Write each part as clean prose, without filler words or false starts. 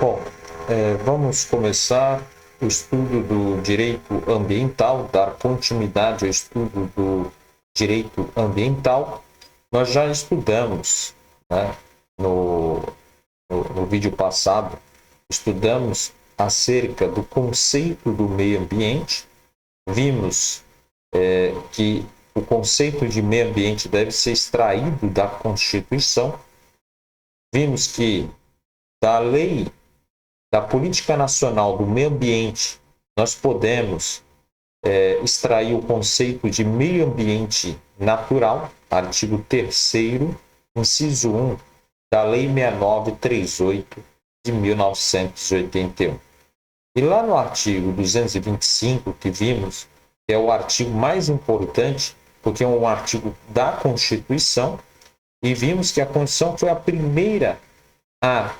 Bom, vamos começar o estudo do direito ambiental, dar continuidade ao estudo do direito ambiental. Nós já estudamos, né, no vídeo passado, estudamos acerca do conceito do meio ambiente. Vimos que o conceito de meio ambiente deve ser extraído da Constituição. Vimos que da lei da Política Nacional do Meio Ambiente, nós podemos extrair o conceito de meio ambiente natural, artigo 3º, inciso 1, da Lei 6938 de 1981. E lá no artigo 225, que vimos, que é o artigo mais importante, porque é um artigo da Constituição, e vimos que a Constituição foi a primeira a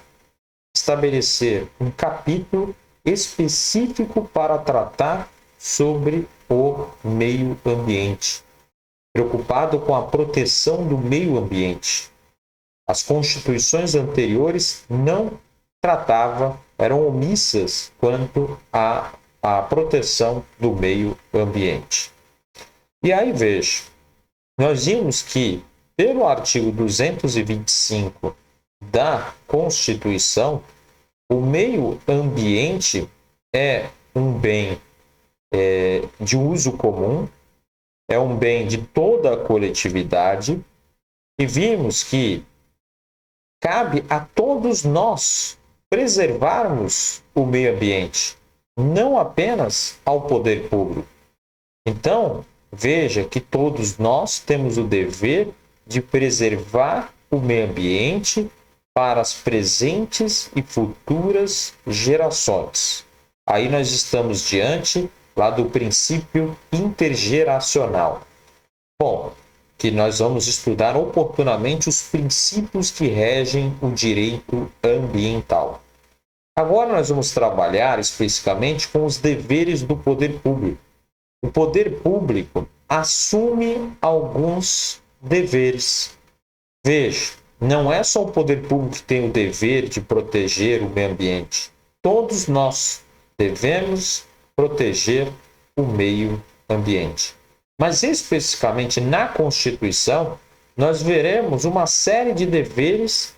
estabelecer um capítulo específico para tratar sobre o meio ambiente, preocupado com a proteção do meio ambiente. As constituições anteriores não tratavam, eram omissas quanto à proteção do meio ambiente. E aí, veja, nós vimos que, pelo artigo 225 da Constituição, o meio ambiente é um bem de uso comum, é um bem de toda a coletividade, e vimos que cabe a todos nós preservarmos o meio ambiente, não apenas ao poder público. Então, veja que todos nós temos o dever de preservar o meio ambiente para as presentes e futuras gerações. Aí nós estamos diante lá do princípio intergeracional. Bom, que nós vamos estudar oportunamente os princípios que regem o direito ambiental. Agora nós vamos trabalhar especificamente com os deveres do poder público. O poder público assume alguns deveres. Veja, não é só o poder público que tem o dever de proteger o meio ambiente. Todos nós devemos proteger o meio ambiente. Mas especificamente na Constituição, nós veremos uma série de deveres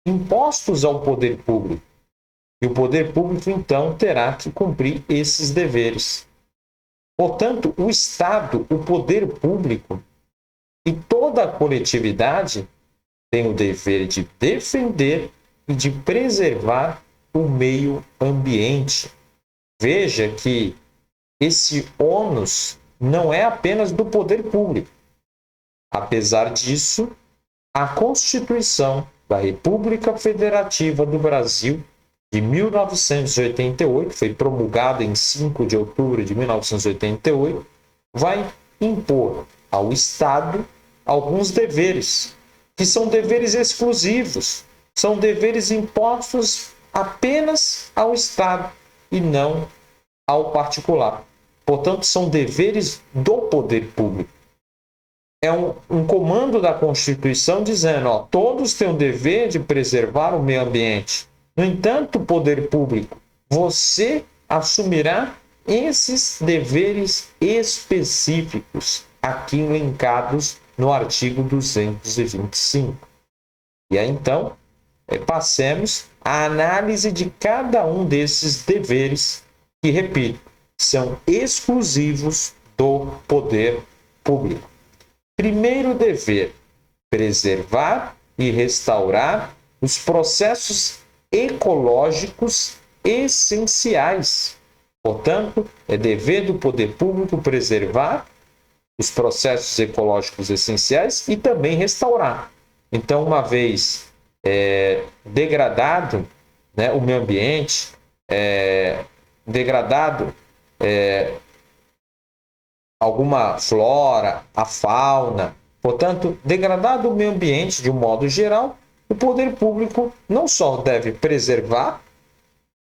impostos ao poder público. E o poder público, então, terá que cumprir esses deveres. Portanto, o Estado, o poder público e toda a coletividade tem o dever de defender e de preservar o meio ambiente. Veja que esse ônus não é apenas do poder público. Apesar disso, a Constituição da República Federativa do Brasil, de 1988, foi promulgada em 5 de outubro de 1988, vai impor ao Estado alguns deveres, que são deveres exclusivos, são deveres impostos apenas ao Estado e não ao particular. Portanto, são deveres do poder público. É um comando da Constituição dizendo, todos têm o dever de preservar o meio ambiente. No entanto, poder público, você assumirá esses deveres específicos, aqui elencados no artigo 225. E aí, então, passemos à análise de cada um desses deveres, que, repito, são exclusivos do poder público. Primeiro dever: preservar e restaurar os processos ecológicos essenciais. Portanto, é dever do poder público preservar os processos ecológicos essenciais e também restaurar. Então, uma vez degradado, né, o meio ambiente, degradado alguma flora, a fauna, portanto, degradado o meio ambiente de um modo geral, o poder público não só deve preservar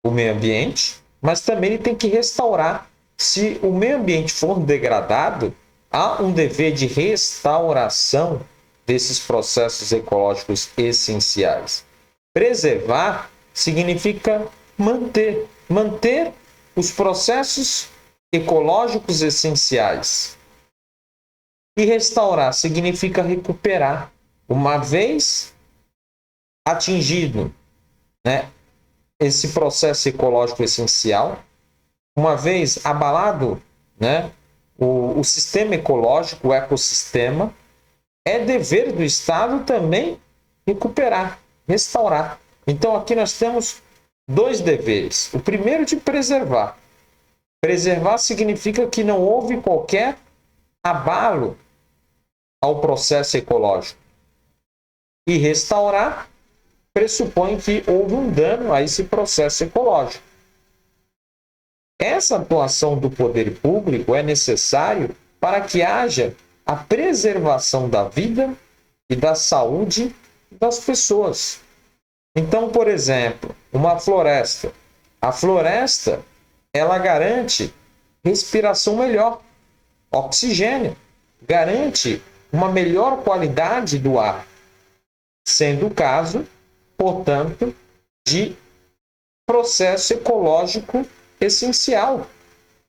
o meio ambiente, mas também ele tem que restaurar. Se o meio ambiente for degradado, há um dever de restauração desses processos ecológicos essenciais. Preservar significa manter os processos ecológicos essenciais. E restaurar significa recuperar. Uma vez atingido, né, esse processo ecológico essencial, uma vez abalado, né, o sistema ecológico, o ecossistema, é dever do Estado também recuperar, restaurar. Então aqui nós temos dois deveres. O primeiro de preservar. Preservar significa que não houve qualquer abalo ao processo ecológico. E restaurar pressupõe que houve um dano a esse processo ecológico. Essa atuação do poder público é necessário para que haja a preservação da vida e da saúde das pessoas. Então, por exemplo, uma floresta. A floresta, ela garante respiração melhor, oxigênio, garante uma melhor qualidade do ar, sendo o caso, portanto, de processo ecológico essencial.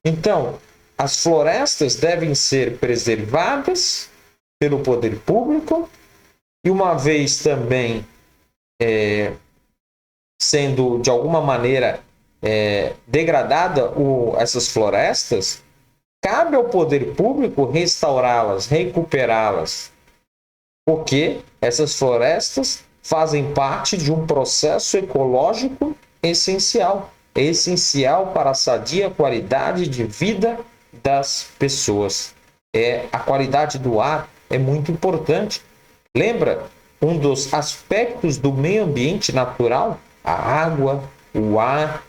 Então, as florestas devem ser preservadas pelo poder público e, uma vez também sendo de alguma maneira degradada essas florestas, cabe ao poder público restaurá-las, recuperá-las, porque essas florestas fazem parte de um processo ecológico essencial. É essencial para a sadia qualidade de vida das pessoas. A qualidade do ar é muito importante. Lembra, um dos aspectos do meio ambiente natural, a água, o ar,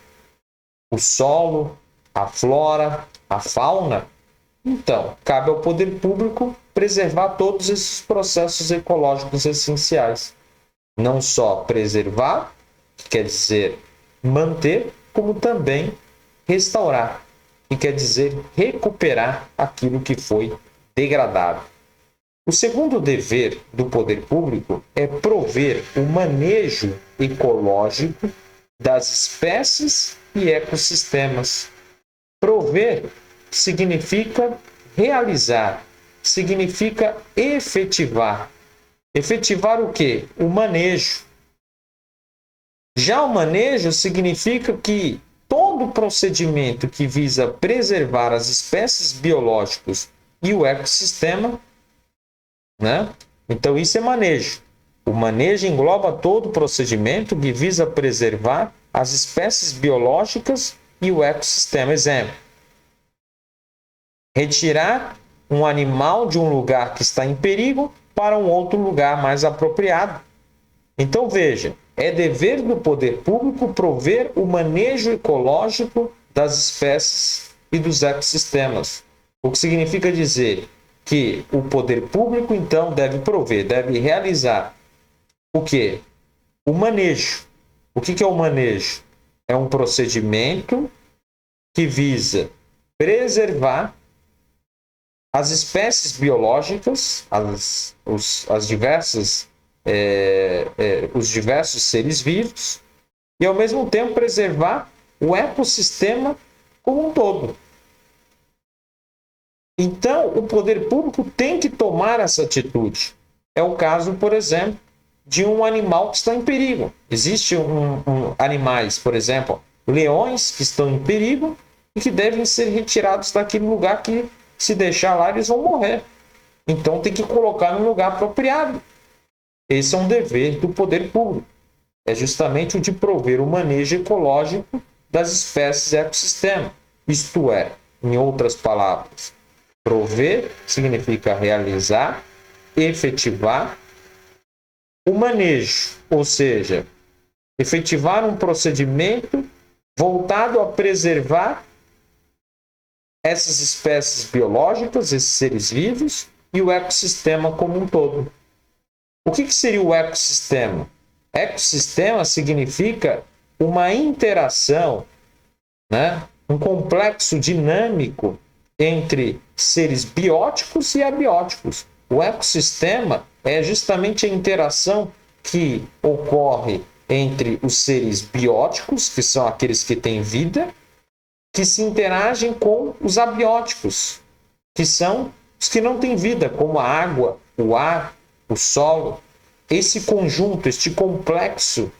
o solo, a flora, a fauna. Então, cabe ao poder público preservar todos esses processos ecológicos essenciais. Não só preservar, que quer dizer manter, como também restaurar, que quer dizer recuperar aquilo que foi degradado. O segundo dever do poder público é prover o manejo ecológico das espécies e ecossistemas. Prover significa realizar, significa efetivar. Efetivar o quê? O manejo. Já o manejo significa que todo procedimento que visa preservar as espécies biológicas e o ecossistema, né? Então isso é manejo. O manejo engloba todo procedimento que visa preservar as espécies biológicas e o ecossistema. Exemplo: retirar um animal de um lugar que está em perigo para um outro lugar mais apropriado. Então veja, é dever do poder público prover o manejo ecológico das espécies e dos ecossistemas. O que significa dizer que o poder público, então, deve prover, deve realizar o quê? O manejo. O que é o manejo? É um procedimento que visa preservar as espécies biológicas, os diversos seres vivos, e ao mesmo tempo preservar o ecossistema como um todo. Então, o poder público tem que tomar essa atitude. É o caso, por exemplo, de um animal que está em perigo. Existem animais, por exemplo, leões que estão em perigo e que devem ser retirados daquele lugar que, se deixar lá, eles vão morrer. Então, tem que colocar no lugar apropriado. Esse é um dever do poder público. É justamente o de prover o manejo ecológico das espécies e ecossistemas. Isto é, em outras palavras, prover significa realizar, efetivar o manejo, ou seja, efetivar um procedimento voltado a preservar essas espécies biológicas, esses seres vivos e o ecossistema como um todo. O que seria o ecossistema? Ecossistema significa uma interação, né? Um complexo dinâmico entre seres bióticos e abióticos. O ecossistema é justamente a interação que ocorre entre os seres bióticos, que são aqueles que têm vida, que se interagem com os abióticos, que são os que não têm vida, como a água, o ar, o solo. Esse conjunto, este complexo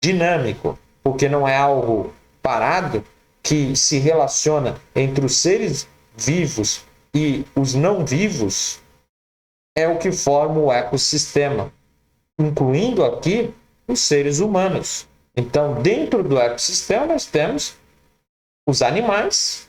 dinâmico, porque não é algo parado, que se relaciona entre os seres vivos e os não vivos, é o que forma o ecossistema, incluindo aqui os seres humanos. Então, dentro do ecossistema, nós temos os animais,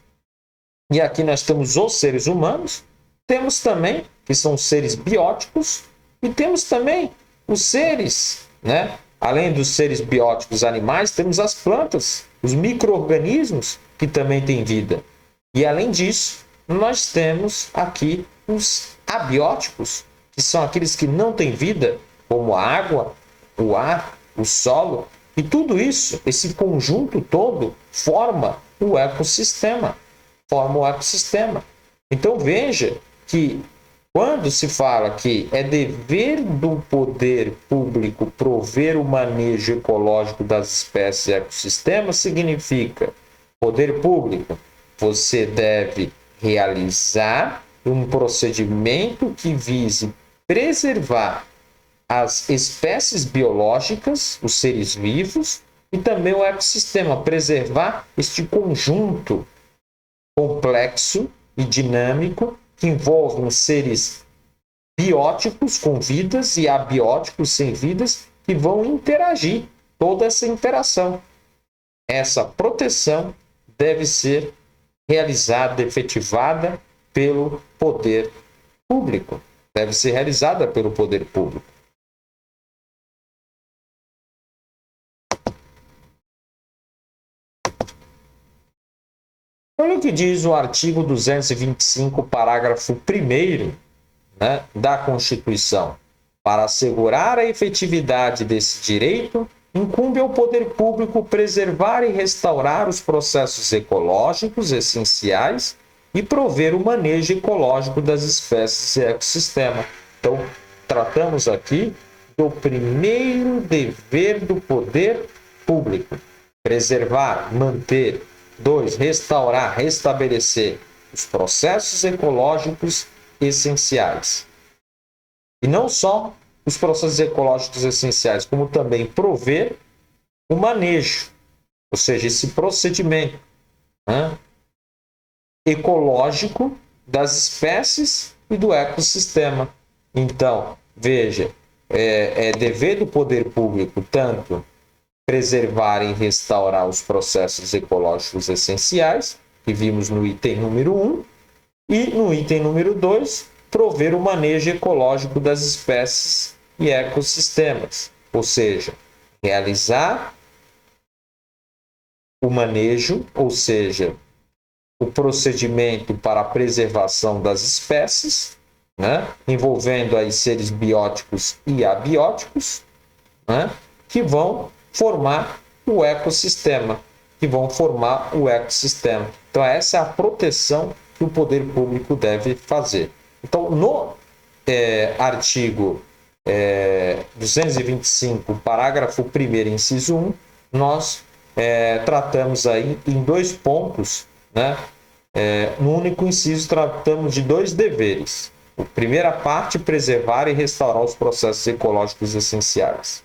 e aqui nós temos os seres humanos, temos também, que são seres bióticos, e temos também os seres, né? Além dos seres bióticos animais, temos as plantas, os micro-organismos que também têm vida. E além disso, nós temos aqui os abióticos, que são aqueles que não têm vida, como a água, o ar, o solo. E tudo isso, esse conjunto todo, forma o ecossistema. Então veja que quando se fala que é dever do poder público prover o manejo ecológico das espécies e ecossistemas, significa, poder público, você deve realizar um procedimento que vise preservar as espécies biológicas, os seres vivos, e também o ecossistema, preservar este conjunto complexo e dinâmico que envolve os seres bióticos com vidas e abióticos sem vidas que vão interagir, toda essa interação. Essa proteção deve ser realizada, efetivada pelo poder público. Deve ser realizada pelo poder público. Olha o que diz o artigo 225, parágrafo 1º, né, da Constituição. Para assegurar a efetividade desse direito, incumbe ao poder público preservar e restaurar os processos ecológicos essenciais e prover o manejo ecológico das espécies e ecossistema. Então, tratamos aqui do primeiro dever do poder público: preservar, manter. 2. Restaurar, restabelecer os processos ecológicos essenciais. E não só os processos ecológicos essenciais, como também prover o manejo, ou seja, esse procedimento, né, ecológico das espécies e do ecossistema. Então, veja, é dever do poder público tanto preservar e restaurar os processos ecológicos essenciais, que vimos no item número 1, e no item número 2, prover o manejo ecológico das espécies e ecossistemas, ou seja, realizar o manejo, ou seja, o procedimento para a preservação das espécies, né, envolvendo aí seres bióticos e abióticos, né, que vão formar o ecossistema, Então, essa é a proteção que o poder público deve fazer. Então, no artigo 225, parágrafo 1º, inciso 1, nós tratamos aí em 2 pontos, né? No único inciso, tratamos de 2 deveres. A primeira parte, preservar e restaurar os processos ecológicos essenciais,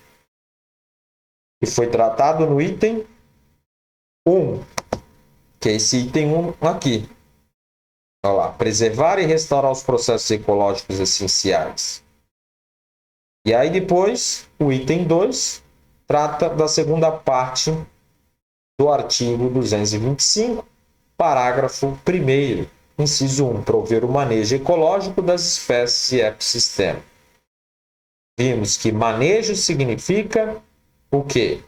que foi tratado no item 1, que é esse item 1 aqui. Olha lá, preservar e restaurar os processos ecológicos essenciais. E aí depois, o item 2 trata da segunda parte do artigo 225, parágrafo 1º, inciso 1, prover o manejo ecológico das espécies e ecossistema. Vimos que manejo significa o quê?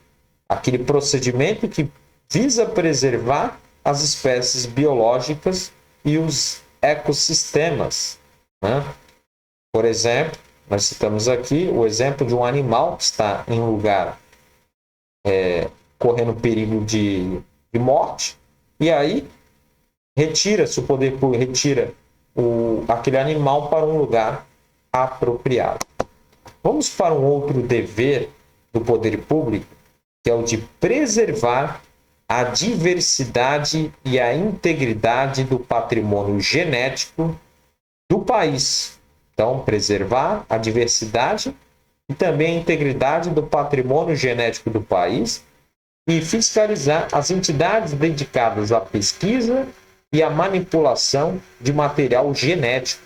Aquele procedimento que visa preservar as espécies biológicas e os ecossistemas, né? Por exemplo, nós citamos aqui o exemplo de um animal que está em um lugar correndo perigo de morte, e aí retira-se o poder público, retira aquele animal para um lugar apropriado. Vamos para um outro dever do poder público, que é o de preservar a diversidade e a integridade do patrimônio genético do país. Então, preservar a diversidade e também a integridade do patrimônio genético do país e fiscalizar as entidades dedicadas à pesquisa e à manipulação de material genético.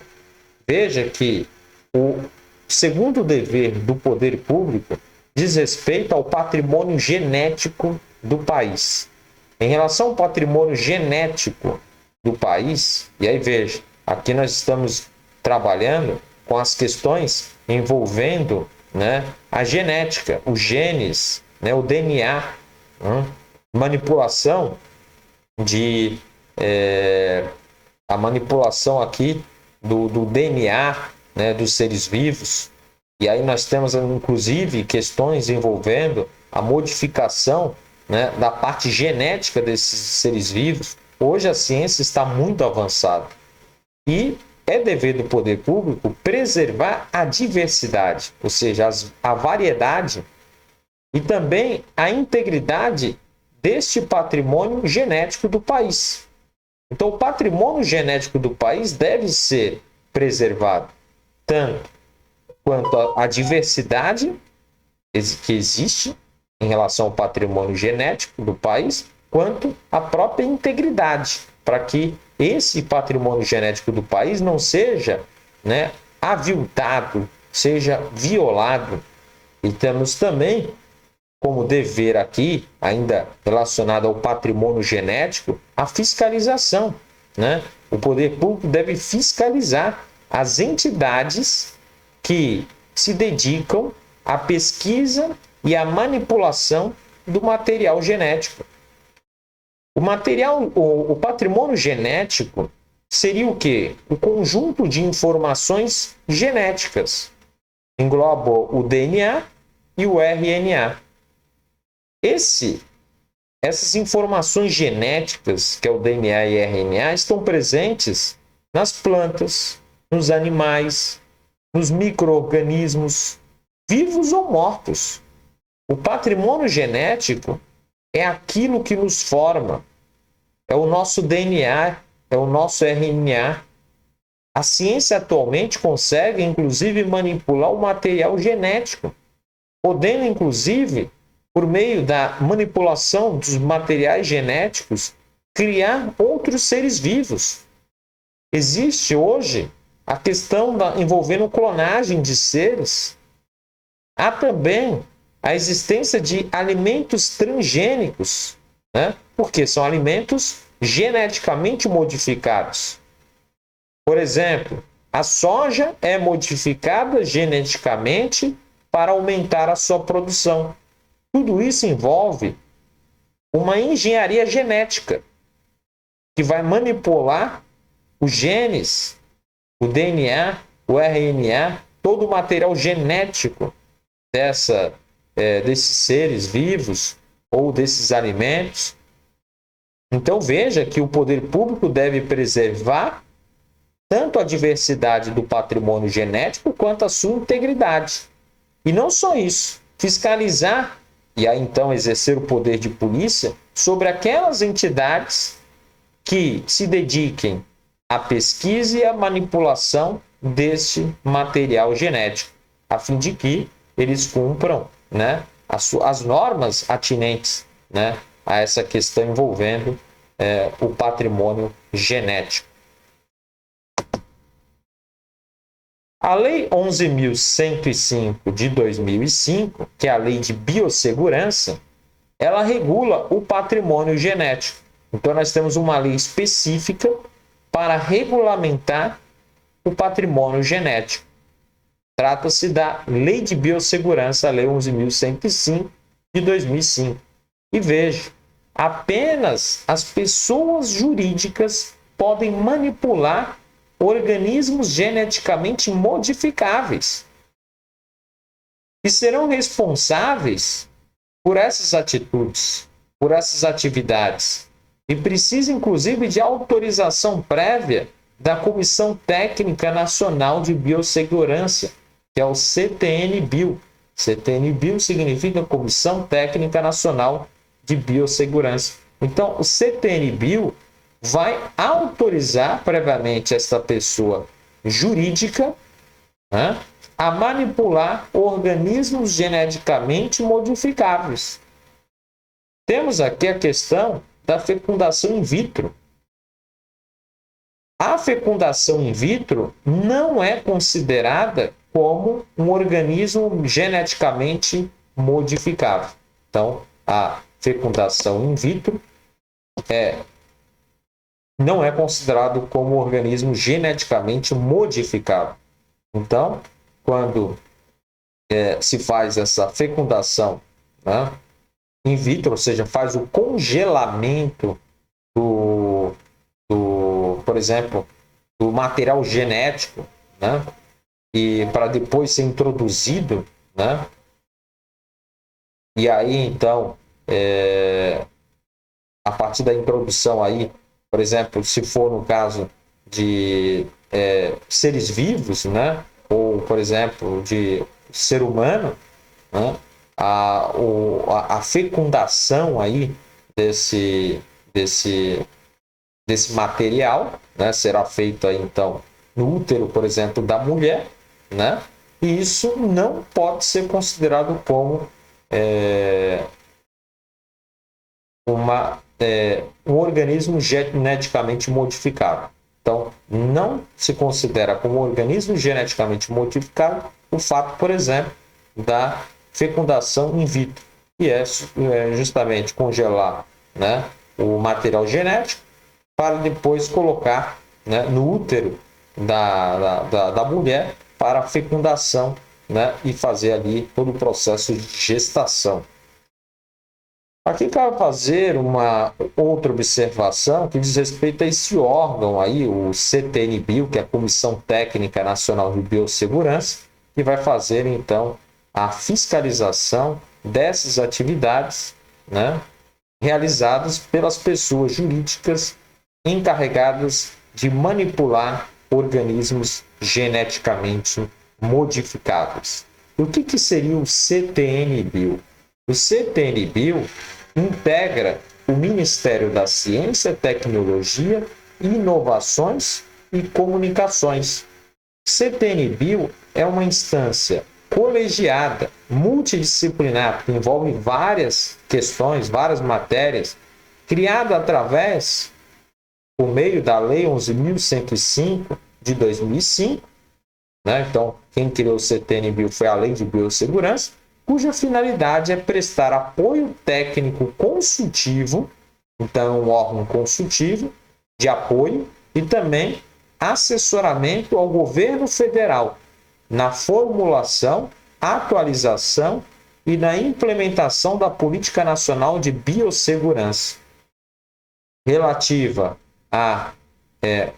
Veja que o segundo dever do poder público diz respeito ao patrimônio genético do país. Em relação ao patrimônio genético do país, e aí veja, aqui nós estamos trabalhando com as questões envolvendo, né, a genética, os genes, né, o DNA, manipulação de a manipulação aqui do DNA, né, dos seres vivos. E aí nós temos inclusive questões envolvendo a modificação, né, da parte genética desses seres vivos. Hoje a ciência está muito avançada e é dever do poder público preservar a diversidade, ou seja, a variedade e também a integridade deste patrimônio genético do país. Então, o patrimônio genético do país deve ser preservado, tanto quanto a diversidade que existe em relação ao patrimônio genético do país, quanto a própria integridade, para que esse patrimônio genético do país não seja, né, aviltado, seja violado. E temos também como dever aqui, ainda relacionado ao patrimônio genético, a fiscalização, né? O poder público deve fiscalizar as entidades que se dedicam à pesquisa e à manipulação do material genético. O patrimônio genético seria o quê? O conjunto de informações genéticas. Engloba o DNA e o RNA. Essas informações genéticas, que é o DNA e RNA, estão presentes nas plantas, nos animais, nos micro-organismos, vivos ou mortos. O patrimônio genético é aquilo que nos forma, é o nosso DNA, é o nosso RNA. A ciência atualmente consegue, inclusive, manipular o material genético, podendo, inclusive, por meio da manipulação dos materiais genéticos, criar outros seres vivos. Existe hoje a questão envolvendo clonagem de seres. Há também a existência de alimentos transgênicos, né? Porque são alimentos geneticamente modificados. Por exemplo, a soja é modificada geneticamente para aumentar a sua produção. Tudo isso envolve uma engenharia genética que vai manipular os genes, o DNA, o RNA, todo o material genético desses seres vivos ou desses alimentos. Então veja que o poder público deve preservar tanto a diversidade do patrimônio genético quanto a sua integridade. E não só isso, fiscalizar e aí então exercer o poder de polícia sobre aquelas entidades que se dediquem à pesquisa e à manipulação deste material genético, a fim de que eles cumpram, né, as normas atinentes, né, a essa questão envolvendo o patrimônio genético. A Lei 11.105 de 2005, que é a Lei de Biossegurança, ela regula o patrimônio genético. Então, nós temos uma lei específica para regulamentar o patrimônio genético. Trata-se da Lei de Biossegurança, a Lei 11.105 de 2005. E veja, apenas as pessoas jurídicas podem manipular organismos geneticamente modificáveis e serão responsáveis por essas atitudes, por essas atividades, e precisa inclusive de autorização prévia da Comissão Técnica Nacional de Biossegurança, que é o CTN-Bio, CTN-Bio significa Comissão Técnica Nacional de Biossegurança. Então, o CTN-Bio vai autorizar previamente esta pessoa jurídica, né, a manipular organismos geneticamente modificáveis. Temos aqui a questão da fecundação in vitro. A fecundação in vitro não é considerada como um organismo geneticamente modificável. Então, a fecundação in vitro não é considerado como um organismo geneticamente modificável. Então, quando se faz essa fecundação, né, in vitro, ou seja, faz o congelamento por exemplo, do material genético, né, e para depois ser introduzido, né, e aí então, a partir da introdução aí, por exemplo, se for no caso de seres vivos, né, ou por exemplo de ser humano, né, a fecundação aí desse material, né, será feito aí, então no útero, por exemplo, da mulher, né, e isso não pode ser considerado como um organismo geneticamente modificado. Então, não se considera como organismo geneticamente modificado o fato, por exemplo, da fecundação in vitro, que é justamente congelar, né, o material genético para depois colocar, né, no útero da mulher para a fecundação, né, e fazer ali todo o processo de gestação. Aqui cabe fazer uma outra observação que diz respeito a esse órgão aí, o CTN-Bio, que é a Comissão Técnica Nacional de Biossegurança, que vai fazer então a fiscalização dessas atividades, né, realizadas pelas pessoas jurídicas encarregadas de manipular organismos geneticamente modificados. O que seria o CTN-Bio? O CTN-Bio integra o Ministério da Ciência, Tecnologia, Inovações e Comunicações. CTN-Bio é uma instância colegiada, multidisciplinar, que envolve várias questões, várias matérias, criada por meio da Lei 11.105 de 2005, né? Então, quem criou o CTN-Bio foi a Lei de Biossegurança, cuja finalidade é prestar apoio técnico consultivo, então um órgão consultivo de apoio e também assessoramento ao governo federal na formulação, atualização e na implementação da Política Nacional de Biossegurança relativa à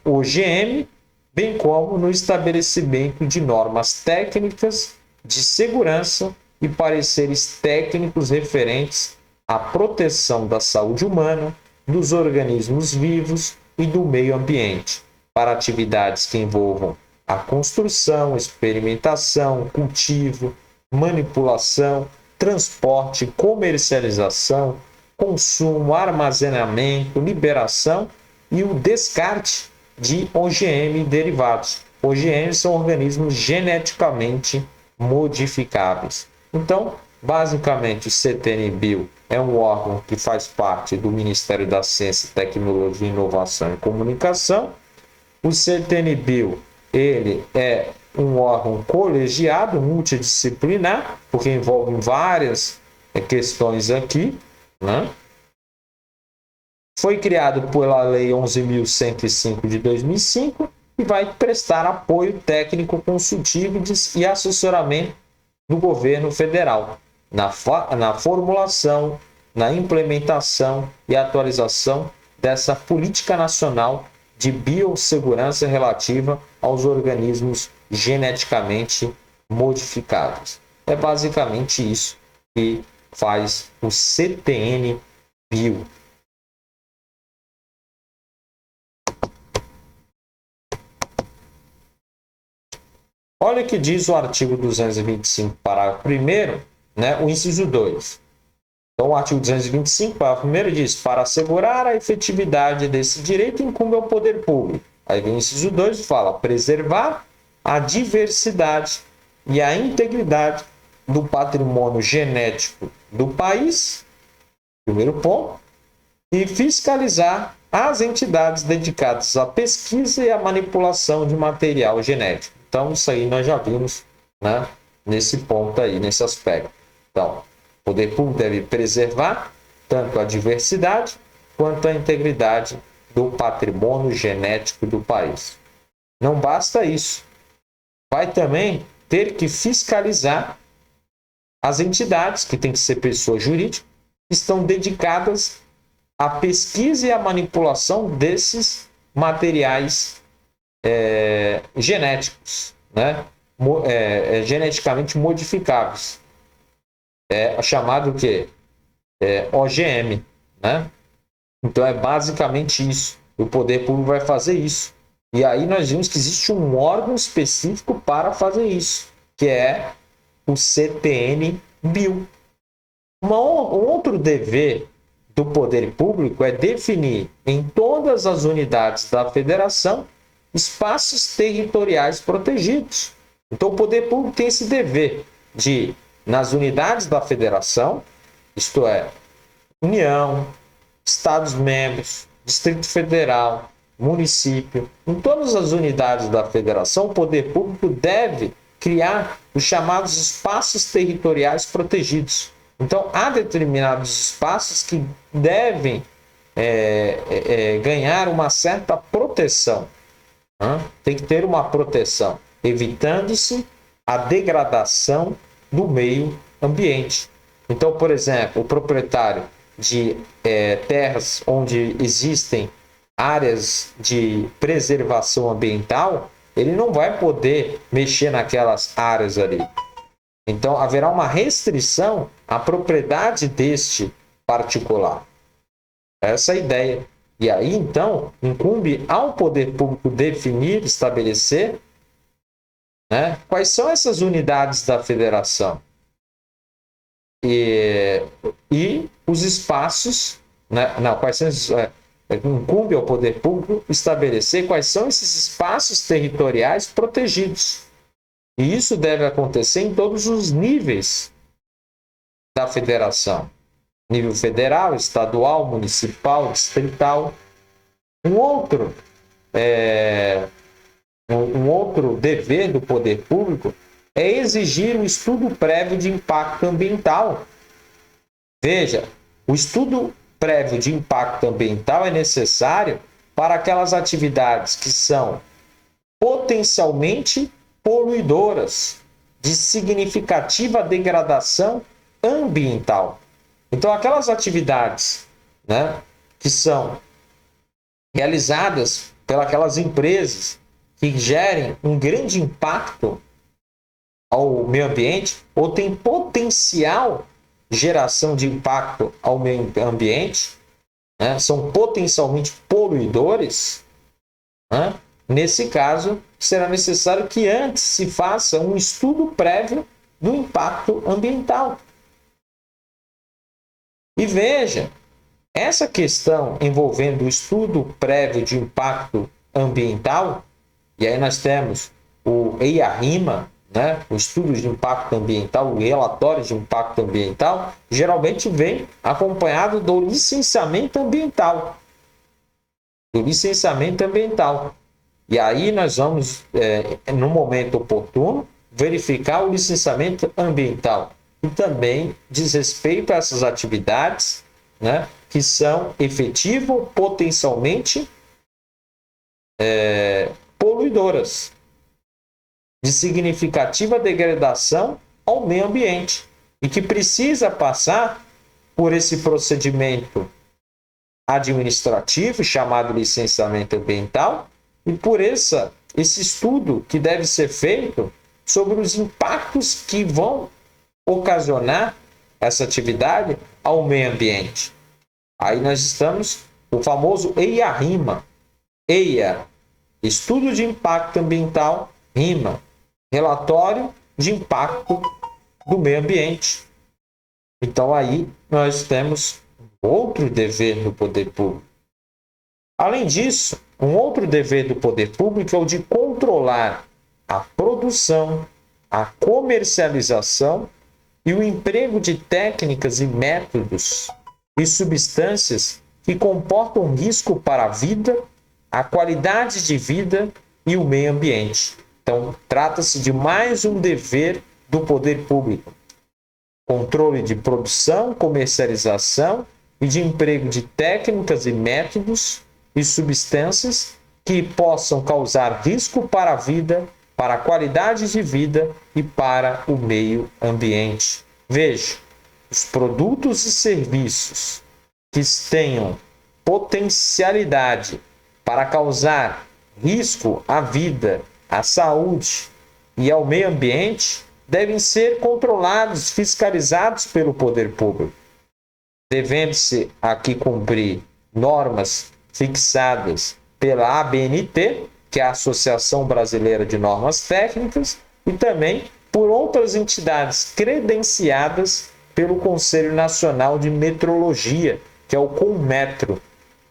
OGM, bem como no estabelecimento de normas técnicas de segurança e pareceres técnicos referentes à proteção da saúde humana, dos organismos vivos e do meio ambiente, para atividades que envolvam a construção, experimentação, cultivo, manipulação, transporte, comercialização, consumo, armazenamento, liberação e o descarte de OGM e derivados. OGM são organismos geneticamente modificáveis. Então, basicamente, o CTN-Bio é um órgão que faz parte do Ministério da Ciência, Tecnologia, Inovação e Comunicação. O CTN-Bio, ele é um órgão colegiado, multidisciplinar, porque envolve várias questões aqui, né? Foi criado pela Lei 11.105 de 2005 e vai prestar apoio técnico consultivo e assessoramento do governo federal na formulação, na implementação e atualização dessa política nacional de biossegurança relativa aos organismos geneticamente modificados. É basicamente isso que faz o CTN-Bio. Olha o que diz o artigo 225, parágrafo 1º, né, o inciso 2. Então, o artigo 225, parágrafo 1º diz: para assegurar a efetividade desse direito, incumbe ao poder público. Aí vem o inciso 2 e fala: preservar a diversidade e a integridade do patrimônio genético do país, primeiro ponto, e fiscalizar as entidades dedicadas à pesquisa e à manipulação de material genético. Então, isso aí nós já vimos, né, nesse ponto aí, nesse aspecto. Então, o poder público deve preservar tanto a diversidade quanto a integridade do patrimônio genético do país. Não basta isso. Vai também ter que fiscalizar as entidades, que têm que ser pessoas jurídicas, que estão dedicadas à pesquisa e à manipulação desses materiais genéticos, né? Geneticamente modificáveis. É chamado o quê? OGM, né? Então é basicamente isso. O poder público vai fazer isso. E aí nós vimos que existe um órgão específico para fazer isso, que é o CTN-Bio. Um outro dever do poder público é definir em todas as unidades da federação espaços territoriais protegidos. Então o poder público tem esse dever de, nas unidades da federação, isto é, União, Estados-membros, Distrito Federal, município, em todas as unidades da federação, o poder público deve criar os chamados espaços territoriais protegidos. Então, há determinados espaços que devem ganhar uma certa proteção. Tem que ter uma proteção, evitando-se a degradação do meio ambiente. Então, por exemplo, o proprietário de terras onde existem áreas de preservação ambiental, ele não vai poder mexer naquelas áreas ali. Então, haverá uma restrição à propriedade deste particular. Essa é a ideia. E aí, então, incumbe ao poder público definir, estabelecer, né, quais são essas unidades da federação. E os espaços, né, não, quais são incumbe ao poder público estabelecer quais são esses espaços territoriais protegidos. E isso deve acontecer em todos os níveis da federação. Nível federal, estadual, municipal, distrital. Um outro dever do poder público é exigir um estudo prévio de impacto ambiental. Veja, o estudo prévio de impacto ambiental é necessário para aquelas atividades que são potencialmente poluidoras, de significativa degradação ambiental. Então, aquelas atividades, né, que são realizadas pelas empresas que gerem um grande impacto ao meio ambiente ou tem potencial geração de impacto ao meio ambiente, né, são potencialmente poluidores, né, nesse caso, será necessário que antes se faça um estudo prévio do impacto ambiental. E veja, essa questão envolvendo o estudo prévio de impacto ambiental, e aí nós temos o EIA-RIMA, né, o estudo de impacto ambiental, o relatório de impacto ambiental, geralmente vem acompanhado do licenciamento ambiental. E aí nós vamos, no momento oportuno, verificar o licenciamento ambiental. E também diz respeito a essas atividades, né, que são efetivo, potencialmente poluidoras, de significativa degradação ao meio ambiente, e que precisa passar por esse procedimento administrativo, chamado licenciamento ambiental, e por esse estudo que deve ser feito sobre os impactos que vão ocasionar essa atividade ao meio ambiente. Aí nós estamos no famoso EIA-RIMA. EIA, Estudo de Impacto Ambiental, RIMA, relatório de impacto do meio ambiente. Então aí nós temos outro dever do poder público. Além disso, um outro dever do poder público é o de controlar a produção, a comercialização e o emprego de técnicas e métodos e substâncias que comportam risco para a vida, a qualidade de vida e o meio ambiente. Então, trata-se de mais um dever do poder público. Controle de produção, comercialização e de emprego de técnicas e métodos e substâncias que possam causar risco para a vida, para a qualidade de vida e para o meio ambiente. Veja, os produtos e serviços que tenham potencialidade para causar risco à vida, à saúde e ao meio ambiente devem ser controlados, fiscalizados pelo poder público, devendo-se aqui cumprir normas fixadas pela ABNT, que é a Associação Brasileira de Normas Técnicas, e também por outras entidades credenciadas pelo Conselho Nacional de Metrologia, que é o CONMETRO.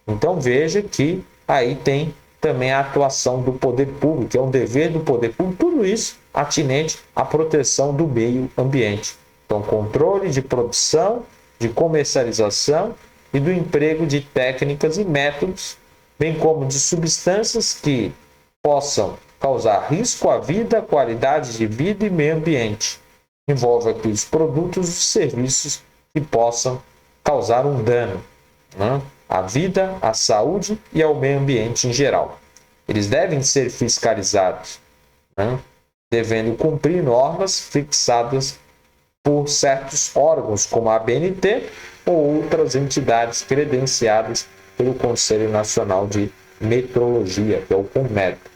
Então veja que aí tem também a atuação do poder público, que é um dever do poder público, tudo isso atinente à proteção do meio ambiente. Então, controle de produção, de comercialização e do emprego de técnicas e métodos, bem como de substâncias que possam causar risco à vida, qualidade de vida e meio ambiente. Envolve aqui os produtos e os serviços que possam causar um dano, né, à vida, à saúde e ao meio ambiente em geral. Eles devem ser fiscalizados, né, devendo cumprir normas fixadas por certos órgãos, como a ABNT ou outras entidades credenciadas pelo Conselho Nacional de Metrologia, que é o CONMETRO.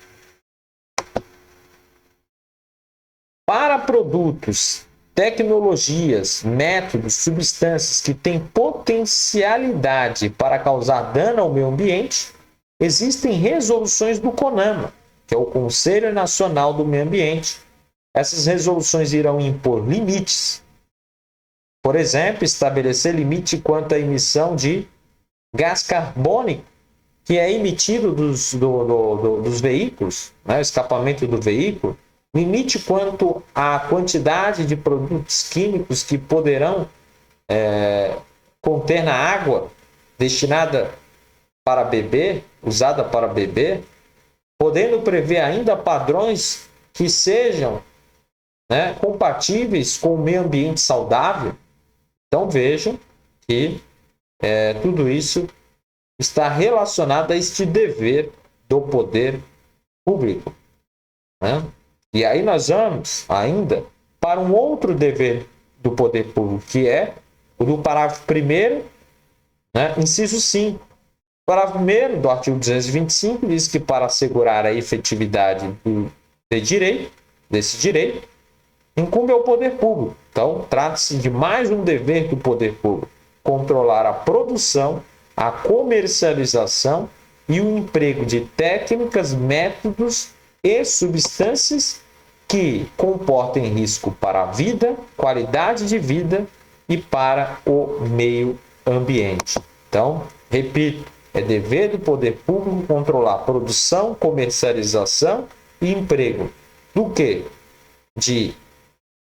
Para produtos, tecnologias, métodos, substâncias que têm potencialidade para causar dano ao meio ambiente, existem resoluções do CONAMA, que é o Conselho Nacional do Meio Ambiente. Essas resoluções irão impor limites. Por exemplo, estabelecer limite quanto à emissão de gás carbônico que é emitido dos veículos, né, o escapamento do veículo, limite quanto à quantidade de produtos químicos que poderão conter na água destinada para beber, usada para beber, podendo prever ainda padrões que sejam, né, compatíveis com o meio ambiente saudável. Então vejam que tudo isso está relacionado a este dever do poder público, né? E aí nós vamos ainda para um outro dever do poder público, que é o do parágrafo 1º, né, inciso 5. O parágrafo 1º do artigo 225 diz que para assegurar a efetividade desse direito, incumbe ao poder público. Então, trata-se de mais um dever do poder público: controlar a produção, a comercialização e o emprego de técnicas, métodos e substâncias que comportem risco para a vida, qualidade de vida e para o meio ambiente. Então, repito, é dever do poder público controlar a produção, comercialização e emprego do quê? De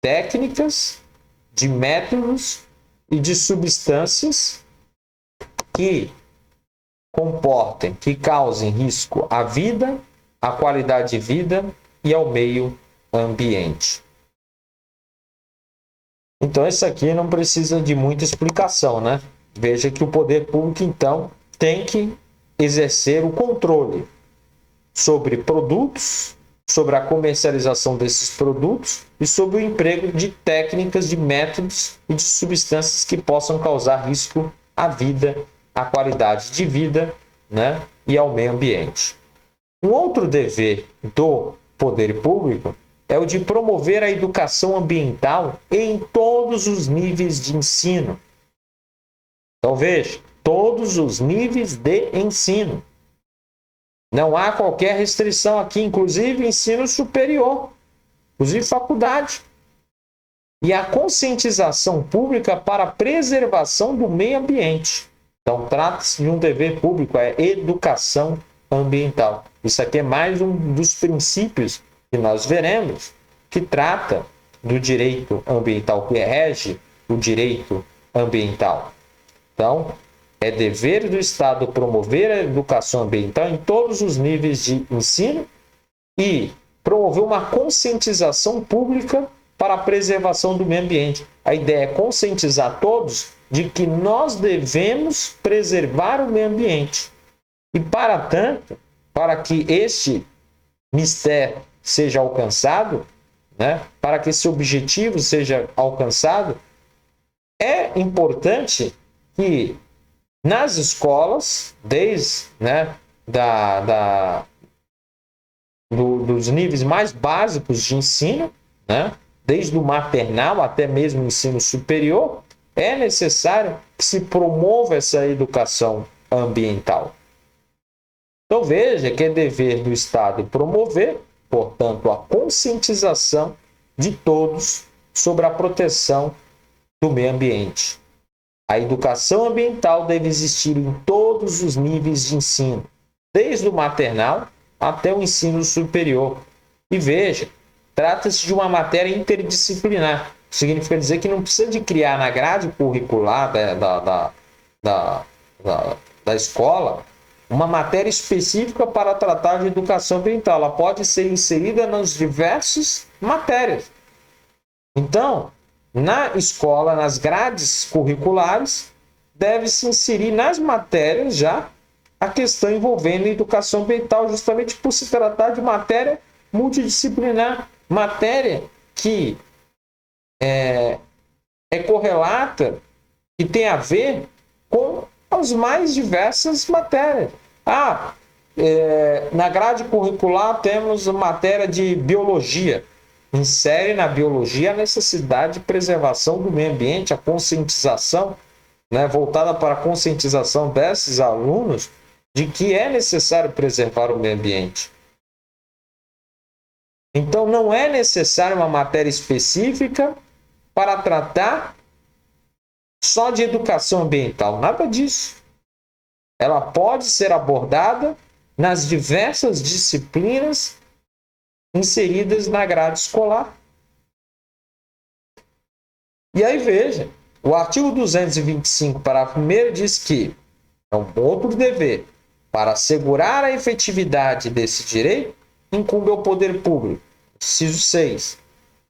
técnicas, de métodos e de substâncias que comportem, que causem risco à vida, à qualidade de vida e ao meio ambiente. Então, isso aqui não precisa de muita explicação, né? Veja que o poder público, então, tem que exercer o controle sobre produtos, sobre a comercialização desses produtos e sobre o emprego de técnicas, de métodos e de substâncias que possam causar risco à vida, à qualidade de vida, né, e ao meio ambiente. Um outro dever do poder público é o de promover a educação ambiental em todos os níveis de ensino. Então veja, todos os níveis de ensino. Não há qualquer restrição aqui, inclusive ensino superior. inclusive faculdade. E a conscientização pública para a preservação do meio ambiente. Então, trata-se de um dever público, é educação ambiental. Isso aqui é mais um dos princípios que nós veremos, que trata do direito ambiental, que rege o direito ambiental. Então, é dever do Estado promover a educação ambiental em todos os níveis de ensino e promover uma conscientização pública para a preservação do meio ambiente. A ideia é conscientizar todos de que nós devemos preservar o meio ambiente. E, para tanto, para que este mistério seja alcançado, né, para que esse objetivo seja alcançado, é importante que nas escolas, desde dos níveis mais básicos de ensino, né, desde o maternal até mesmo o ensino superior, é necessário que se promova essa educação ambiental. Então veja que é dever do Estado promover, portanto, a conscientização de todos sobre a proteção do meio ambiente. A educação ambiental deve existir em todos os níveis de ensino, desde o maternal até o ensino superior. E veja, trata-se de uma matéria interdisciplinar. Significa dizer que não precisa de criar na grade curricular da escola uma matéria específica para tratar de educação ambiental. Ela pode ser inserida nas diversas matérias. Então, na escola, nas grades curriculares, deve-se inserir nas matérias já a questão envolvendo a educação ambiental, justamente por se tratar de matéria multidisciplinar, matéria que é correlata e tem a ver com as mais diversas matérias. Na grade curricular temos a matéria de biologia. Insere na biologia a necessidade de preservação do meio ambiente, a conscientização, né, voltada para a conscientização desses alunos de que é necessário preservar o meio ambiente. Então, não é necessário uma matéria específica para tratar só de educação ambiental, nada disso. Ela pode ser abordada nas diversas disciplinas inseridas na grade escolar. E aí veja, o artigo 225, parágrafo 1º, diz que é um outro dever. Para assegurar a efetividade desse direito, incumbe ao poder público. Inciso 6.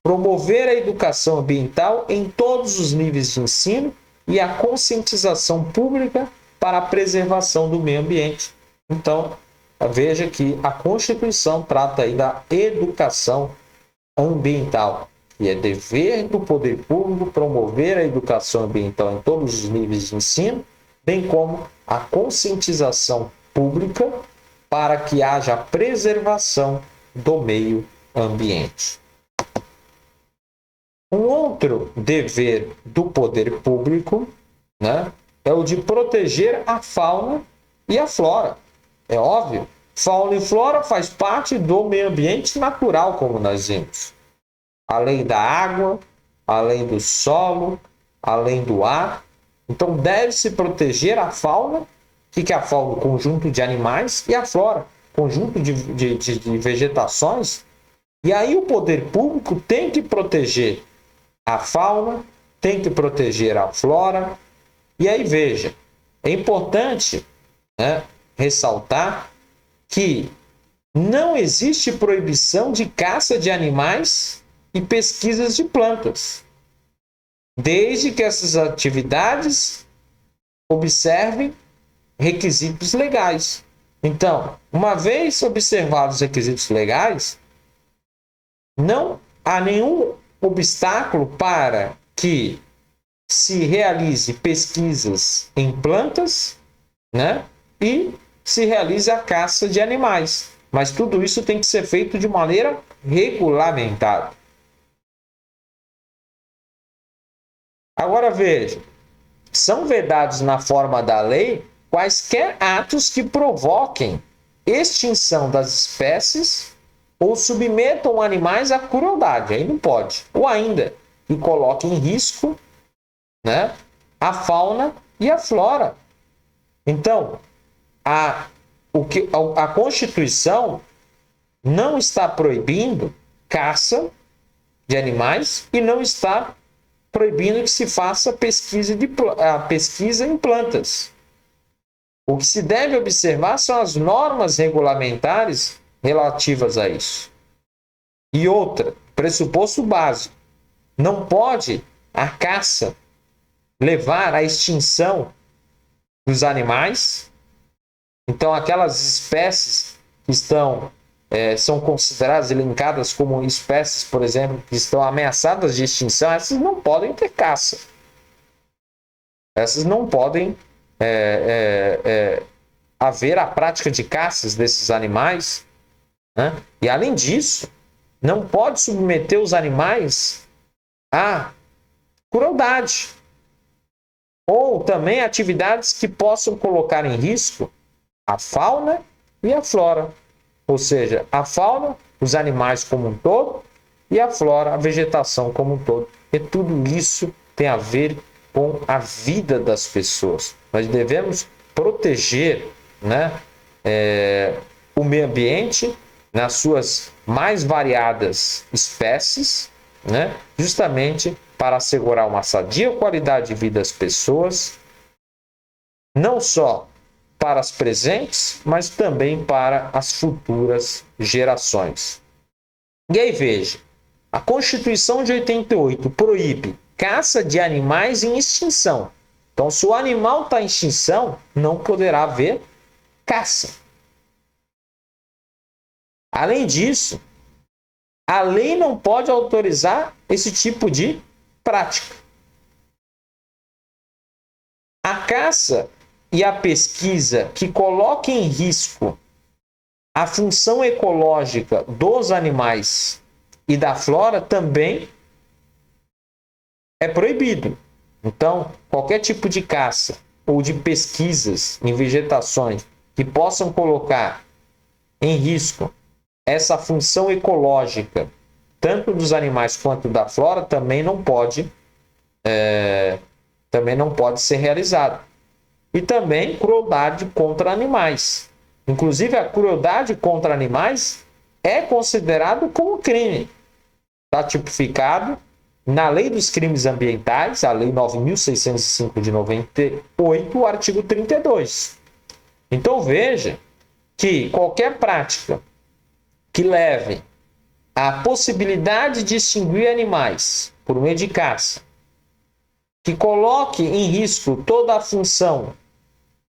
Promover a educação ambiental em todos os níveis de ensino e a conscientização pública para a preservação do meio ambiente. Então, veja que a Constituição trata aí da educação ambiental, e é dever do poder público promover a educação ambiental em todos os níveis de ensino, bem como a conscientização pública para que haja preservação do meio ambiente. Um outro dever do poder público, né, é o de proteger a fauna e a flora. É óbvio, fauna e flora faz parte do meio ambiente natural, como nós vimos. Além da água, além do solo, além do ar. Então, deve-se proteger a fauna. O que é a fauna? O conjunto de animais. E a flora, conjunto de vegetações. E aí o poder público tem que proteger a fauna, tem que proteger a flora. E aí, veja, é importante, né, ressaltar que não existe proibição de caça de animais e pesquisas de plantas, desde que essas atividades observem requisitos legais. Então, uma vez observados os requisitos legais, não há nenhum obstáculo para que se realize pesquisas em plantas, né, e se realize a caça de animais. Mas tudo isso tem que ser feito de maneira regulamentada. Agora veja, são vedados na forma da lei quaisquer atos que provoquem extinção das espécies ou submetam animais à crueldade, aí não pode. Ou ainda, que coloquem em risco, né, a fauna e a flora. Então, a Constituição não está proibindo caça de animais e não está proibindo que se faça pesquisa em plantas. O que se deve observar são as normas regulamentares relativas a isso. E outra, pressuposto básico, não pode a caça levar à extinção dos animais. Então, aquelas espécies que são consideradas, elencadas como espécies, por exemplo, que estão ameaçadas de extinção, essas não podem ter caça. Essas não podem haver a prática de caças desses animais, né? E, além disso, não pode submeter os animais à crueldade ou também atividades que possam colocar em risco a fauna e a flora. Ou seja, a fauna, os animais como um todo, e a flora, a vegetação como um todo. E tudo isso tem a ver com a vida das pessoas. Nós devemos proteger, né, o meio ambiente nas suas mais variadas espécies, né, justamente para assegurar uma sadia qualidade de vida das pessoas, não só para as presentes, mas também para as futuras gerações. E aí veja, a Constituição de 88 proíbe caça de animais em extinção. Então, se o animal está em extinção, não poderá haver caça. Além disso, a lei não pode autorizar esse tipo de prática. A caça e a pesquisa que coloquem em risco a função ecológica dos animais e da flora também é proibido. Então, qualquer tipo de caça ou de pesquisas em vegetações que possam colocar em risco essa função ecológica, tanto dos animais quanto da flora, também não pode ser realizado. E também crueldade contra animais. Inclusive, a crueldade contra animais é considerado como crime. Está tipificado na Lei dos Crimes Ambientais, a Lei 9.605 de 98, o artigo 32. Então, veja que qualquer prática que leve à possibilidade de extinguir animais por meio de caça, que coloque em risco toda a função,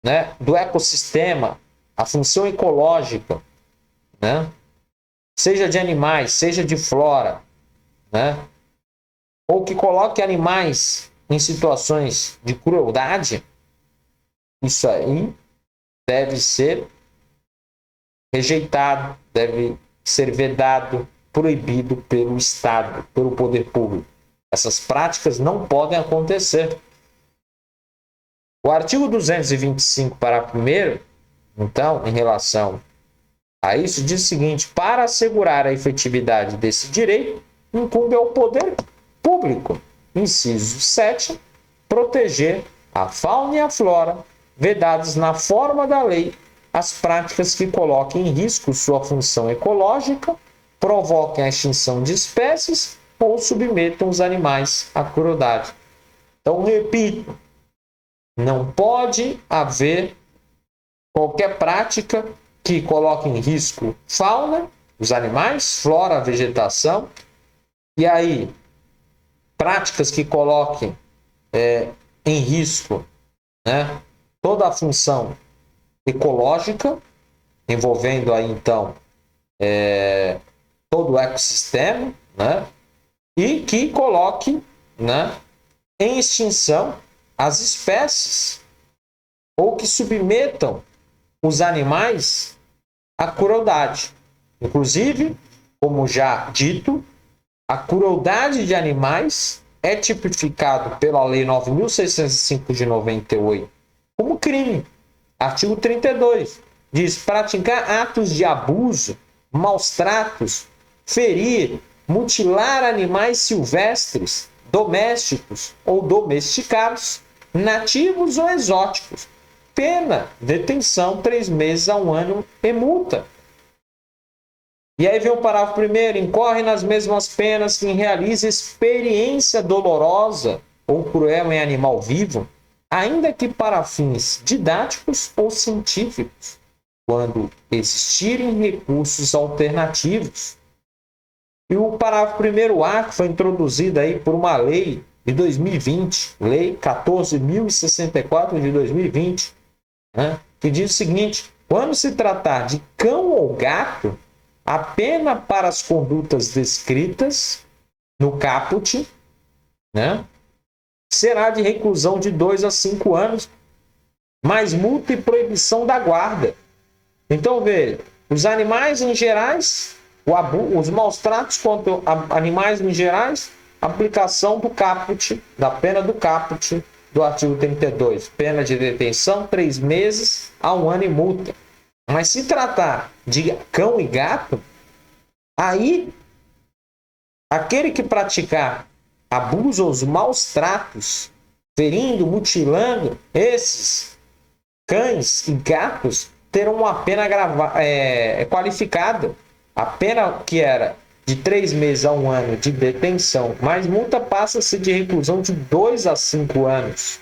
né, do ecossistema, a função ecológica, né, seja de animais, seja de flora, né, ou que coloque animais em situações de crueldade, isso aí deve ser rejeitado, deve ser vedado, proibido pelo Estado, pelo poder público. Essas práticas não podem acontecer. O artigo 225, parágrafo 1º, então, em relação a isso, diz o seguinte: para assegurar a efetividade desse direito, incumbe ao poder público, inciso 7, proteger a fauna e a flora, vedadas na forma da lei as práticas que coloquem em risco sua função ecológica, provoquem a extinção de espécies ou submetam os animais à crueldade. Então, repito, não pode haver qualquer prática que coloque em risco fauna, os animais, flora, vegetação, e aí práticas que coloquem em risco, né, toda a função ecológica, envolvendo aí então todo o ecossistema, né, e que coloque, né, em extinção as espécies ou que submetam os animais à crueldade. Inclusive, como já dito, a crueldade de animais é tipificado pela Lei 9.605 de 98 como crime. Artigo 32 diz: praticar atos de abuso, maus tratos, ferir, mutilar animais silvestres, domésticos ou domesticados, nativos ou exóticos. Pena, detenção, 3 meses a 1 ano e multa. E aí vem o parágrafo primeiro: incorre nas mesmas penas quem realiza experiência dolorosa ou cruel em animal vivo, ainda que para fins didáticos ou científicos, quando existirem recursos alternativos. E o parágrafo 1º-A, que foi introduzido aí por uma lei de 2020, Lei 14.064 de 2020, né, que diz o seguinte: quando se tratar de cão ou gato, a pena para as condutas descritas no caput, né, será de reclusão de 2 a 5 anos, mais multa e proibição da guarda. Então, veja, os animais em gerais, os maus tratos contra animais em gerais, aplicação do caput, da pena do caput do artigo 32, pena de detenção 3 meses a 1 ano e multa. Mas se tratar de cão e gato, aí aquele que praticar abuso ou os maus tratos, ferindo, mutilando esses cães e gatos, terão uma pena qualificada. A pena que era de 3 meses a 1 ano de detenção, mais multa, passa-se de reclusão de 2 a 5 anos.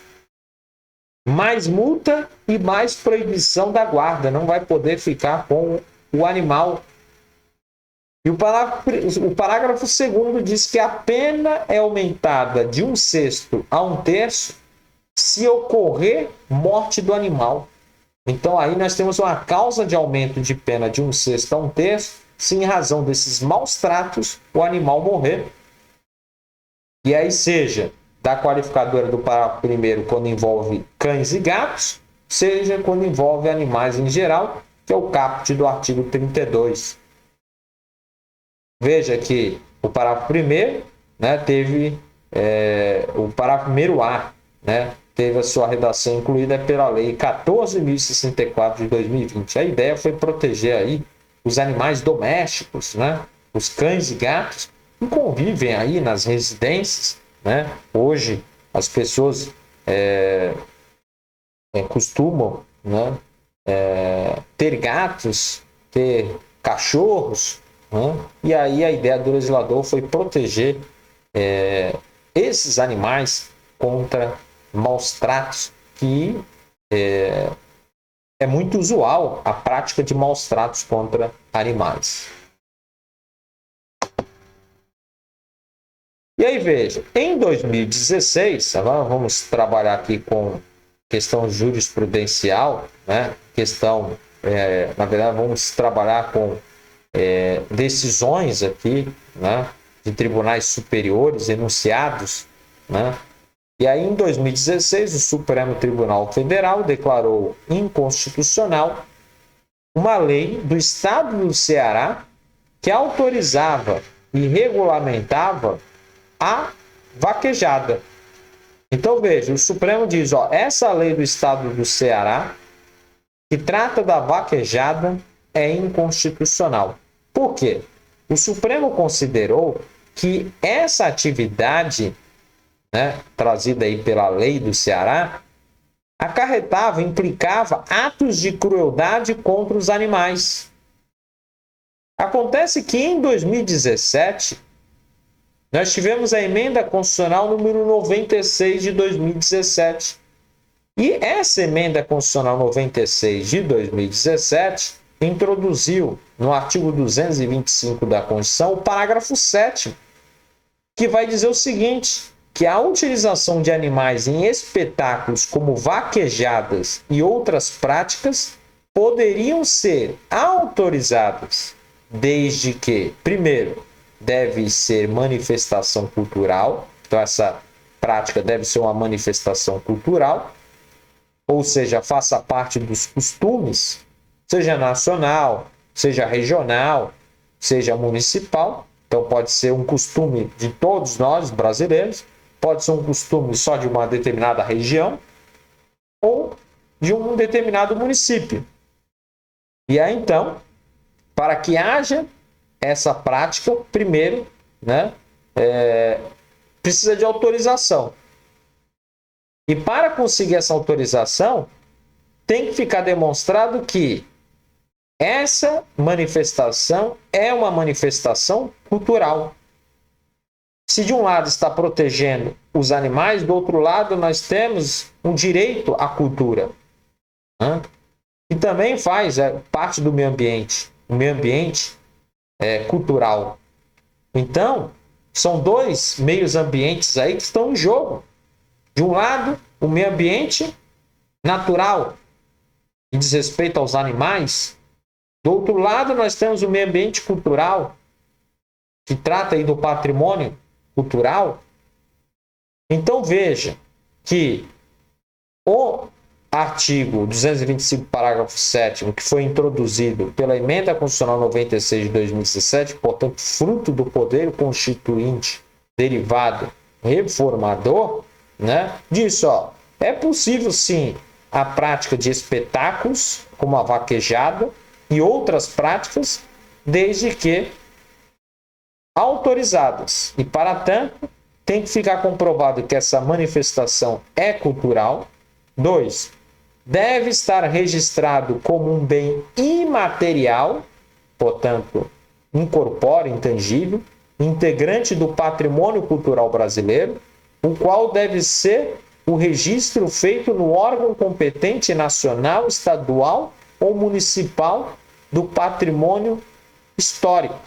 Mais multa e mais proibição da guarda. Não vai poder ficar com o animal. E o parágrafo 2º diz que a pena é aumentada de 1/6 a 1/3 se ocorrer morte do animal. Então aí nós temos uma causa de aumento de pena de 1/6 a 1/3 se em razão desses maus tratos o animal morrer. E aí seja da qualificadora do parágrafo 1º quando envolve cães e gatos, seja quando envolve animais em geral, que é o caput do artigo 32. Veja que o parágrafo 1º, né, teve o parágrafo 1º-A, né, teve a sua redação incluída pela Lei 14.064 de 2020. A ideia foi proteger aí os animais domésticos, né, os cães e gatos que convivem aí nas residências, né? Hoje as pessoas costumam, né, ter gatos, ter cachorros, né? E aí a ideia do legislador foi proteger esses animais contra maus tratos, que é muito usual a prática de maus tratos contra animais. E aí veja, em 2016, agora vamos trabalhar aqui com questão jurisprudencial, né? Na verdade, vamos trabalhar com decisões aqui, né, de tribunais superiores, enunciados, né? E aí, em 2016, o Supremo Tribunal Federal declarou inconstitucional uma lei do Estado do Ceará que autorizava e regulamentava a vaquejada. Então, veja, o Supremo diz, essa lei do Estado do Ceará, que trata da vaquejada, é inconstitucional. Por quê? O Supremo considerou que essa atividade, né, trazida aí pela lei do Ceará, implicava atos de crueldade contra os animais. Acontece que em 2017, nós tivemos a emenda constitucional número 96 de 2017. E essa emenda constitucional 96 de 2017 introduziu no artigo 225 da Constituição o parágrafo 7º, que vai dizer o seguinte, que a utilização de animais em espetáculos como vaquejadas e outras práticas poderiam ser autorizadas desde que, primeiro, deve ser manifestação cultural, então essa prática deve ser uma manifestação cultural, ou seja, faça parte dos costumes, seja nacional, seja regional, seja municipal. Então pode ser um costume de todos nós brasileiros, pode ser um costume só de uma determinada região ou de um determinado município. E aí então, para que haja essa prática, primeiro, né, precisa de autorização. E para conseguir essa autorização, tem que ficar demonstrado que essa manifestação é uma manifestação cultural. Se de um lado está protegendo os animais, do outro lado nós temos um direito à cultura, né? E também faz parte do meio ambiente, o meio ambiente cultural. Então, são dois meios ambientes aí que estão em jogo. De um lado, o meio ambiente natural, que diz respeito aos animais. Do outro lado, nós temos o meio ambiente cultural, que trata aí do patrimônio cultural. Então, veja que o artigo 225, parágrafo 7º, que foi introduzido pela Emenda Constitucional 96 de 2017, portanto, fruto do poder constituinte derivado reformador, né, diz, é possível sim a prática de espetáculos, como a vaquejada, e outras práticas, desde que autorizadas. E, para tanto, tem que ficar comprovado que essa manifestação é cultural. 2. Deve estar registrado como um bem imaterial, portanto, incorpóreo, intangível, integrante do patrimônio cultural brasileiro, o qual deve ser o registro feito no órgão competente nacional, estadual ou municipal do patrimônio histórico.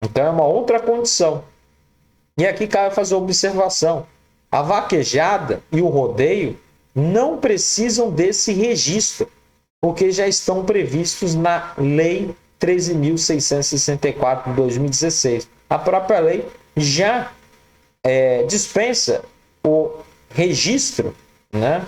Então, é uma outra condição. E aqui cabe fazer uma observação. A vaquejada e o rodeio não precisam desse registro, porque já estão previstos na Lei 13.664 de 2016. A própria lei já dispensa o registro, né,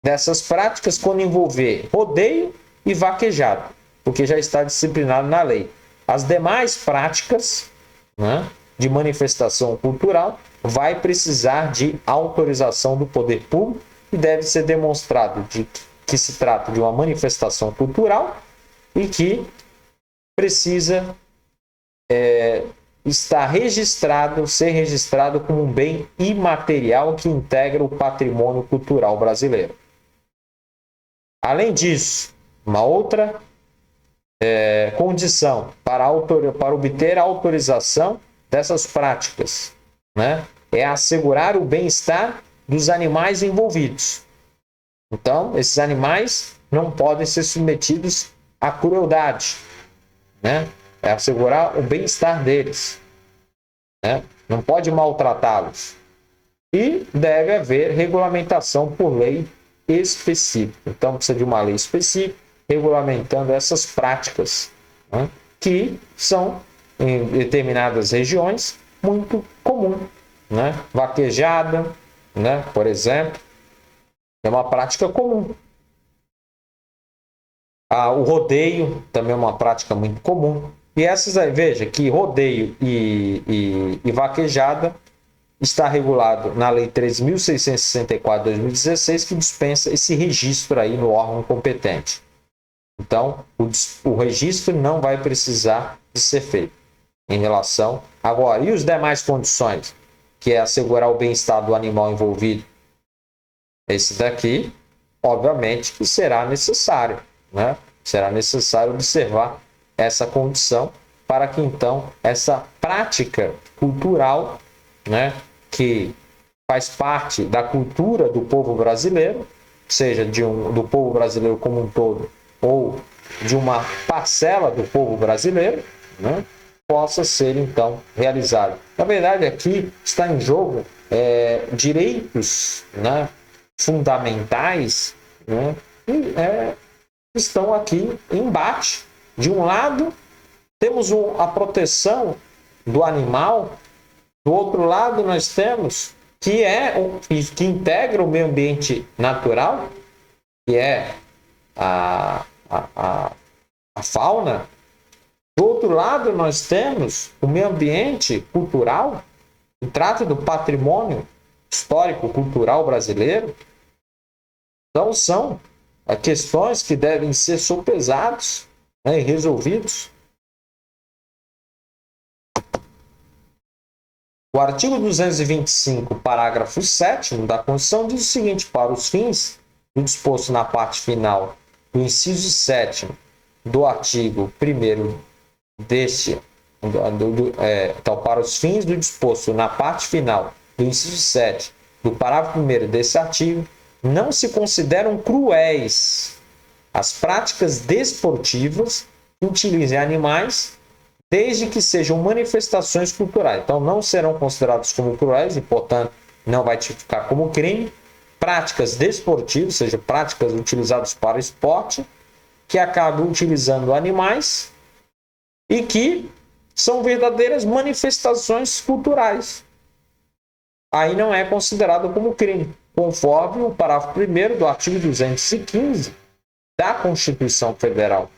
dessas práticas quando envolver rodeio e vaquejada, porque já está disciplinado na lei. As demais práticas, né, de manifestação cultural vai precisar de autorização do poder público e deve ser demonstrado que se trata de uma manifestação cultural e que precisa estar registrado, ser registrado como um bem imaterial que integra o patrimônio cultural brasileiro. Além disso, uma outra condição para obter a autorização dessas práticas, né, é assegurar o bem-estar dos animais envolvidos. Então, esses animais não podem ser submetidos à crueldade, né? É assegurar o bem-estar deles, né? Não pode maltratá-los. E deve haver regulamentação por lei específica. Então, precisa de uma lei específica regulamentando essas práticas, né, que são, em determinadas regiões, muito comum, né? Vaquejada, né, por exemplo, é uma prática comum. O rodeio também é uma prática muito comum. E essas aí, veja que rodeio e vaquejada está regulado na Lei 13.664 de 2016, que dispensa esse registro aí no órgão competente. Então, o registro não vai precisar de ser feito em relação... Agora, e as demais condições? Que é assegurar o bem-estar do animal envolvido. Esse daqui, obviamente, que será necessário, né? Será necessário observar essa condição para que, então, essa prática cultural, né, que faz parte da cultura do povo brasileiro, seja do povo brasileiro como um todo ou de uma parcela do povo brasileiro, né, possa ser, então, realizado. Na verdade, aqui está em jogo direitos, né, fundamentais, né, estão aqui em embate. De um lado, temos a proteção do animal, do outro lado, nós temos que integra o meio ambiente natural, que é a fauna. Do outro lado, nós temos o meio ambiente cultural, que trata do patrimônio histórico-cultural brasileiro. Então, são questões que devem ser sopesadas né, irresolvidos. O artigo 225, parágrafo 7º da Constituição diz o seguinte: para os fins do disposto na parte final do inciso 7º do artigo 1º deste, então, para os fins do disposto na parte final do inciso 7 do parágrafo 1º desse artigo, não se consideram cruéis as práticas desportivas que utilizem animais, desde que sejam manifestações culturais. Então, não serão considerados como cruéis e, portanto, não vai tipificar como crime. Práticas desportivas, ou seja, práticas utilizadas para esporte, que acabam utilizando animais e que são verdadeiras manifestações culturais. Aí não é considerado como crime, conforme o parágrafo 1º do artigo 215 da Constituição Federal,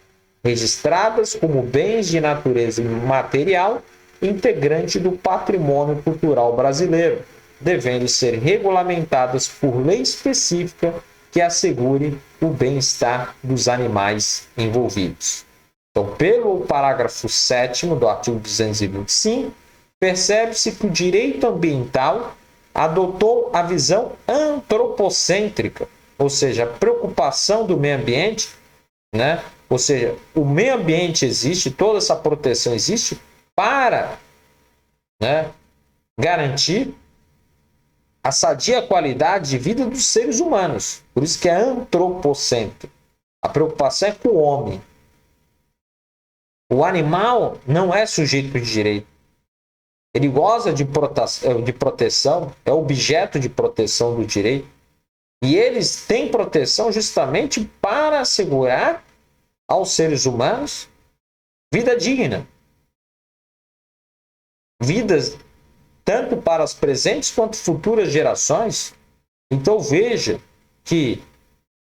registradas como bens de natureza material, integrante do patrimônio cultural brasileiro, devendo ser regulamentadas por lei específica que assegure o bem-estar dos animais envolvidos. Então, pelo parágrafo 7º do artigo 225, percebe-se que o direito ambiental adotou a visão antropocêntrica, ou seja, a preocupação do meio ambiente, né? Ou seja, o meio ambiente existe, toda essa proteção existe para, né, garantir a sadia qualidade de vida dos seres humanos. Por isso que é antropocêntrico. A preocupação é com o homem. O animal não é sujeito de direito. Ele goza de proteção, é objeto de proteção do direito. E eles têm proteção justamente para assegurar aos seres humanos vida digna. Vidas tanto para as presentes quanto futuras gerações. Então veja que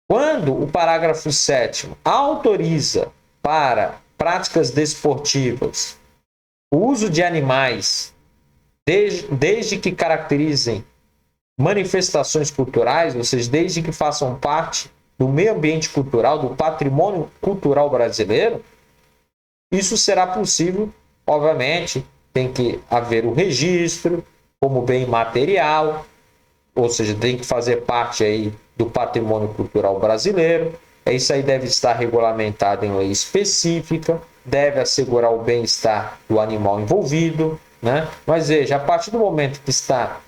quando o parágrafo 7º autoriza para práticas desportivas o uso de animais, desde que caracterizem manifestações culturais, ou seja, desde que façam parte do meio ambiente cultural, do patrimônio cultural brasileiro, isso será possível, obviamente, tem que haver o registro como bem material, ou seja, tem que fazer parte aí do patrimônio cultural brasileiro. Isso aí deve estar regulamentado em lei específica, deve assegurar o bem-estar do animal envolvido, né? Mas veja, a partir do momento que está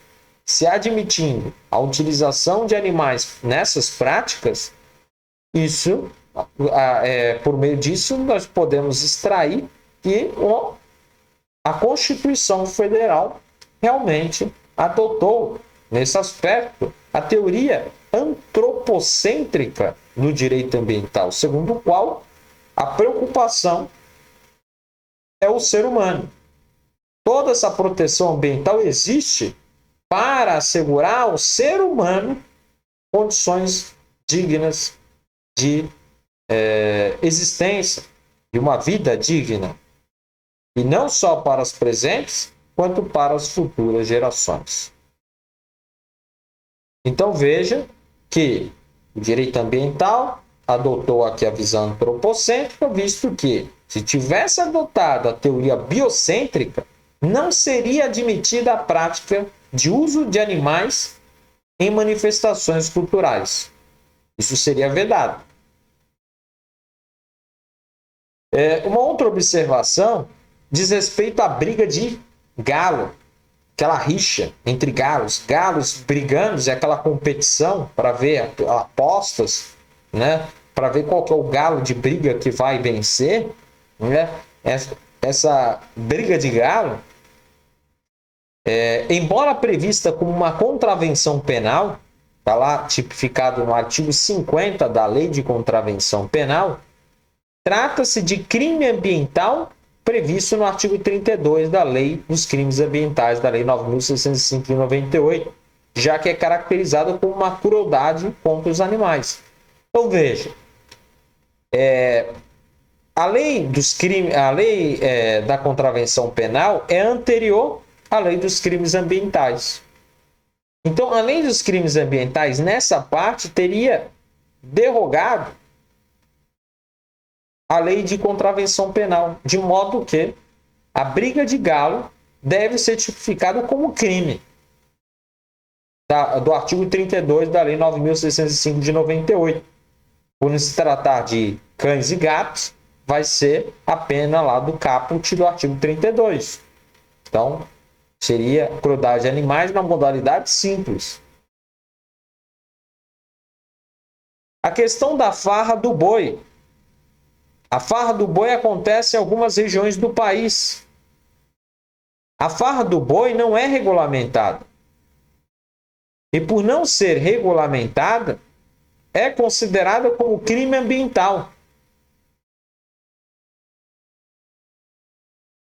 se admitindo a utilização de animais nessas práticas, isso, por meio disso, nós podemos extrair que a Constituição Federal realmente adotou, nesse aspecto, a teoria antropocêntrica no direito ambiental, segundo o qual a preocupação é o ser humano. Toda essa proteção ambiental existe para assegurar ao ser humano condições dignas de existência, de uma vida digna. E não só para as presentes, quanto para as futuras gerações. Então veja que o direito ambiental adotou aqui a visão antropocêntrica, visto que, se tivesse adotado a teoria biocêntrica, não seria admitida a prática de uso de animais em manifestações culturais. Isso seria vedado. Uma outra observação diz respeito à briga de galo, aquela rixa entre galos, brigando, é aquela competição para ver apostas, né? Para ver qual que é o galo de briga que vai vencer, né? Essa briga de galo, embora prevista como uma contravenção penal, está lá tipificado no artigo 50 da Lei de Contravenção Penal, trata-se de crime ambiental previsto no artigo 32 da Lei dos Crimes Ambientais, da Lei 9.605 de 98, já que é caracterizado como uma crueldade contra os animais. Então veja, a lei da contravenção penal é anterior à lei dos crimes ambientais. Então, a lei dos crimes ambientais, nessa parte, teria derrogado a lei de contravenção penal, de modo que a briga de galo deve ser tipificada como crime do artigo 32 da Lei 9.605 de 98. Por se tratar de cães e gatos, vai ser a pena lá do caput do artigo 32. Então, seria crueldade de animais na modalidade simples. A questão da farra do boi. A farra do boi acontece em algumas regiões do país. A farra do boi não é regulamentada. E por não ser regulamentada, é considerada como crime ambiental.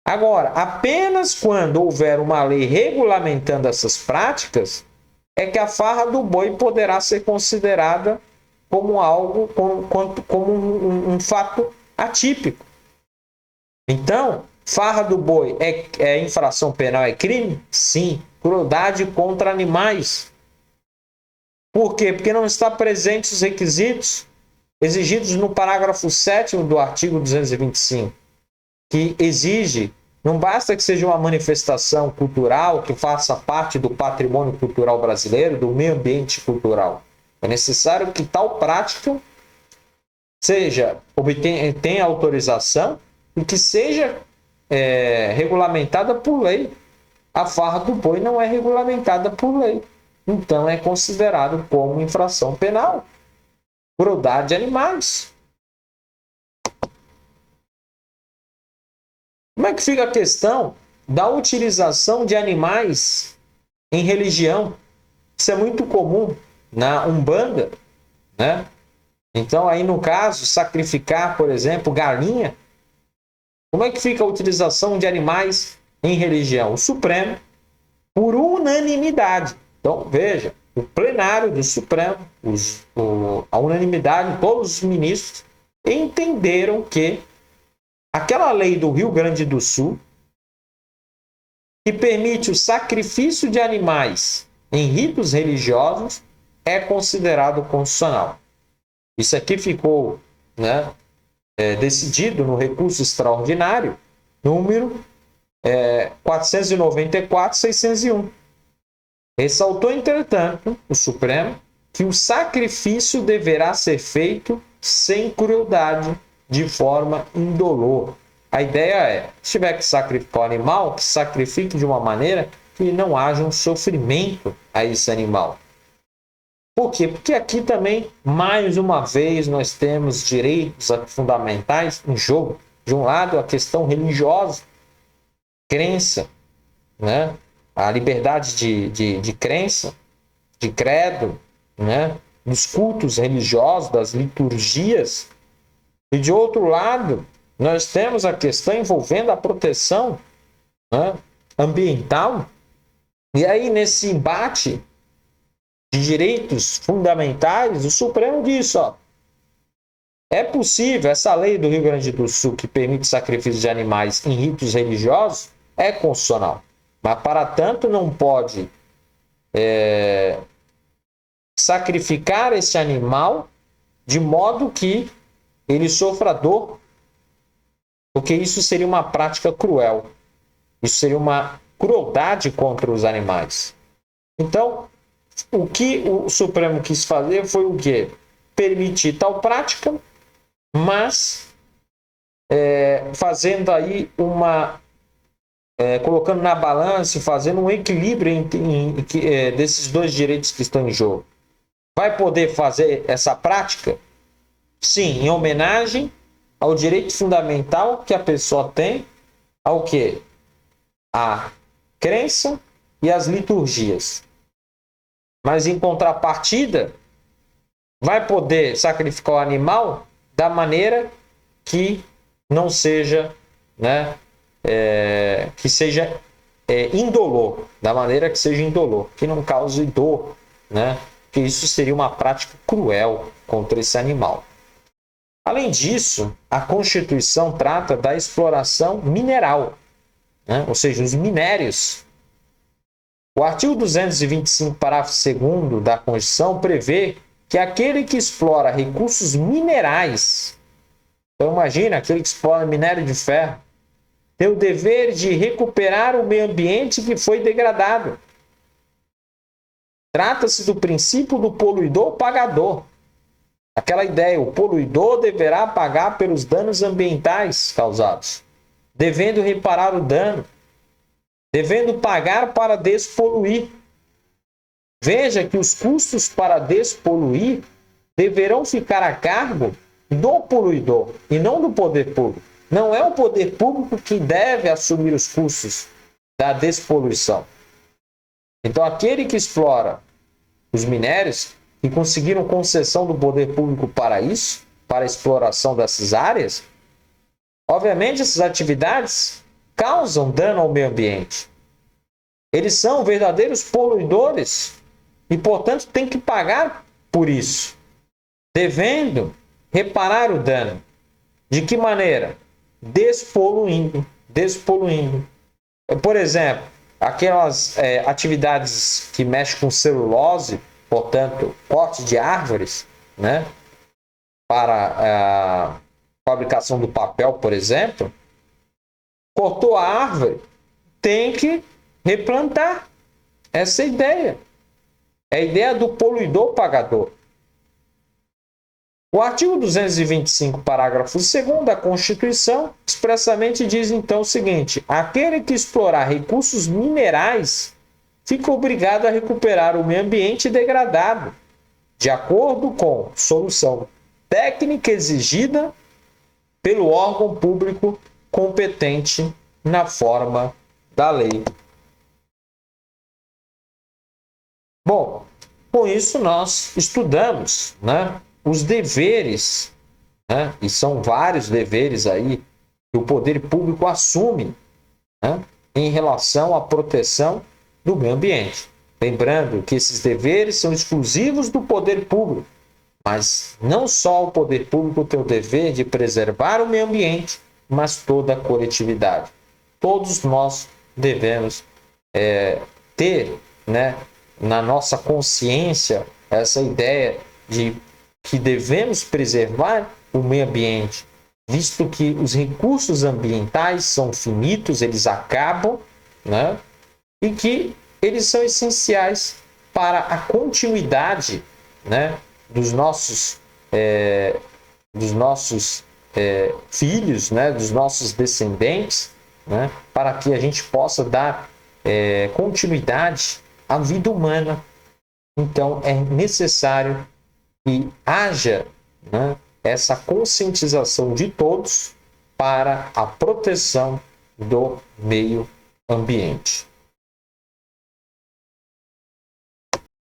Agora, apenas quando houver uma lei regulamentando essas práticas, é que a farra do boi poderá ser considerada como algo, como um fato atípico. Então, farra do boi é infração penal, é crime? Sim. Crueldade contra animais. Por quê? Porque não está presentes os requisitos exigidos no parágrafo 7º do artigo 225, que exige, não basta que seja uma manifestação cultural que faça parte do patrimônio cultural brasileiro, do meio ambiente cultural. É necessário que tal prática tenha autorização e que seja regulamentada por lei. A farra do boi não é regulamentada por lei. Então é considerado como infração penal. Crueldade de animais. Como é que fica a questão da utilização de animais em religião? Isso é muito comum na Umbanda, né? Então, aí no caso, sacrificar, por exemplo, galinha. Como é que fica a utilização de animais em religião? O Supremo, por unanimidade. Então, veja, o plenário do Supremo, a unanimidade, todos os ministros entenderam que aquela lei do Rio Grande do Sul, que permite o sacrifício de animais em ritos religiosos, é considerado constitucional. Isso aqui ficou, decidido no recurso extraordinário, número 494/601. Ressaltou, entretanto, o Supremo, que o sacrifício deverá ser feito sem crueldade, de forma indolor. A ideia é, se tiver que sacrificar o animal, que sacrifique de uma maneira que não haja um sofrimento a esse animal. Por quê? Porque aqui também, mais uma vez, nós temos direitos fundamentais em jogo. De um lado, a questão religiosa, crença, né? A liberdade de crença, de credo, né? Dos cultos religiosos, das liturgias. E de outro lado, nós temos a questão envolvendo a proteção, né, ambiental. E aí, nesse embate de direitos fundamentais, o Supremo disse, é possível, essa lei do Rio Grande do Sul que permite sacrifício de animais em ritos religiosos é constitucional. Mas, para tanto, não pode sacrificar esse animal de modo que ele sofra dor, porque isso seria uma prática cruel. Isso seria uma crueldade contra os animais. Então, o que o Supremo quis fazer foi o quê? Permitir tal prática, mas fazendo aí colocando na balança, fazendo um equilíbrio desses dois direitos que estão em jogo. Vai poder fazer essa prática? Sim, em homenagem ao direito fundamental que a pessoa tem ao quê? A crença e as liturgias. Mas em contrapartida, vai poder sacrificar o animal da maneira que não seja, que seja indolor, da maneira que seja indolor, que não cause dor, que isso seria uma prática cruel contra esse animal. Além disso, a Constituição trata da exploração mineral, ou seja, os minérios. O artigo 225, parágrafo 2º da Constituição prevê que aquele que explora recursos minerais Então imagina aquele que explora minério de ferro, tem o dever de recuperar o meio ambiente que foi degradado. Trata-se do princípio do poluidor-pagador. Aquela ideia, o poluidor deverá pagar pelos danos ambientais causados, devendo reparar o dano, devendo pagar para despoluir. Veja que os custos para despoluir deverão ficar a cargo do poluidor e não do poder público. Não é o poder público que deve assumir os custos da despoluição. Então, aquele que explora os minérios e conseguiram concessão do poder público para isso, para a exploração dessas áreas, obviamente essas atividades causam dano ao meio ambiente. Eles são verdadeiros poluidores e, portanto, têm que pagar por isso, devendo reparar o dano. De que maneira? Despoluindo. Por exemplo, aquelas atividades que mexem com celulose, portanto, corte de árvores, né, para a fabricação do papel, por exemplo, cortou a árvore, tem que replantar. Essa é a ideia. É a ideia do poluidor-pagador. O artigo 225, parágrafo 2º da Constituição, expressamente diz então o seguinte: aquele que explorar recursos minerais fica obrigado a recuperar o meio ambiente degradado, de acordo com solução técnica exigida pelo órgão público competente na forma da lei. Bom, com isso nós estudamos, né, os deveres, né, e são vários deveres aí que o poder público assume, né, em relação à proteção do meio ambiente. Lembrando que esses deveres são exclusivos do poder público, mas não só o poder público tem o dever de preservar o meio ambiente, mas toda a coletividade. Todos nós devemos ter, né, na nossa consciência essa ideia de que devemos preservar o meio ambiente, visto que os recursos ambientais são finitos, eles acabam, né? E que eles são essenciais para a continuidade, né, dos nossos filhos, né, dos nossos descendentes, né, para que a gente possa dar continuidade à vida humana. Então, é necessário que haja, né, essa conscientização de todos para a proteção do meio ambiente.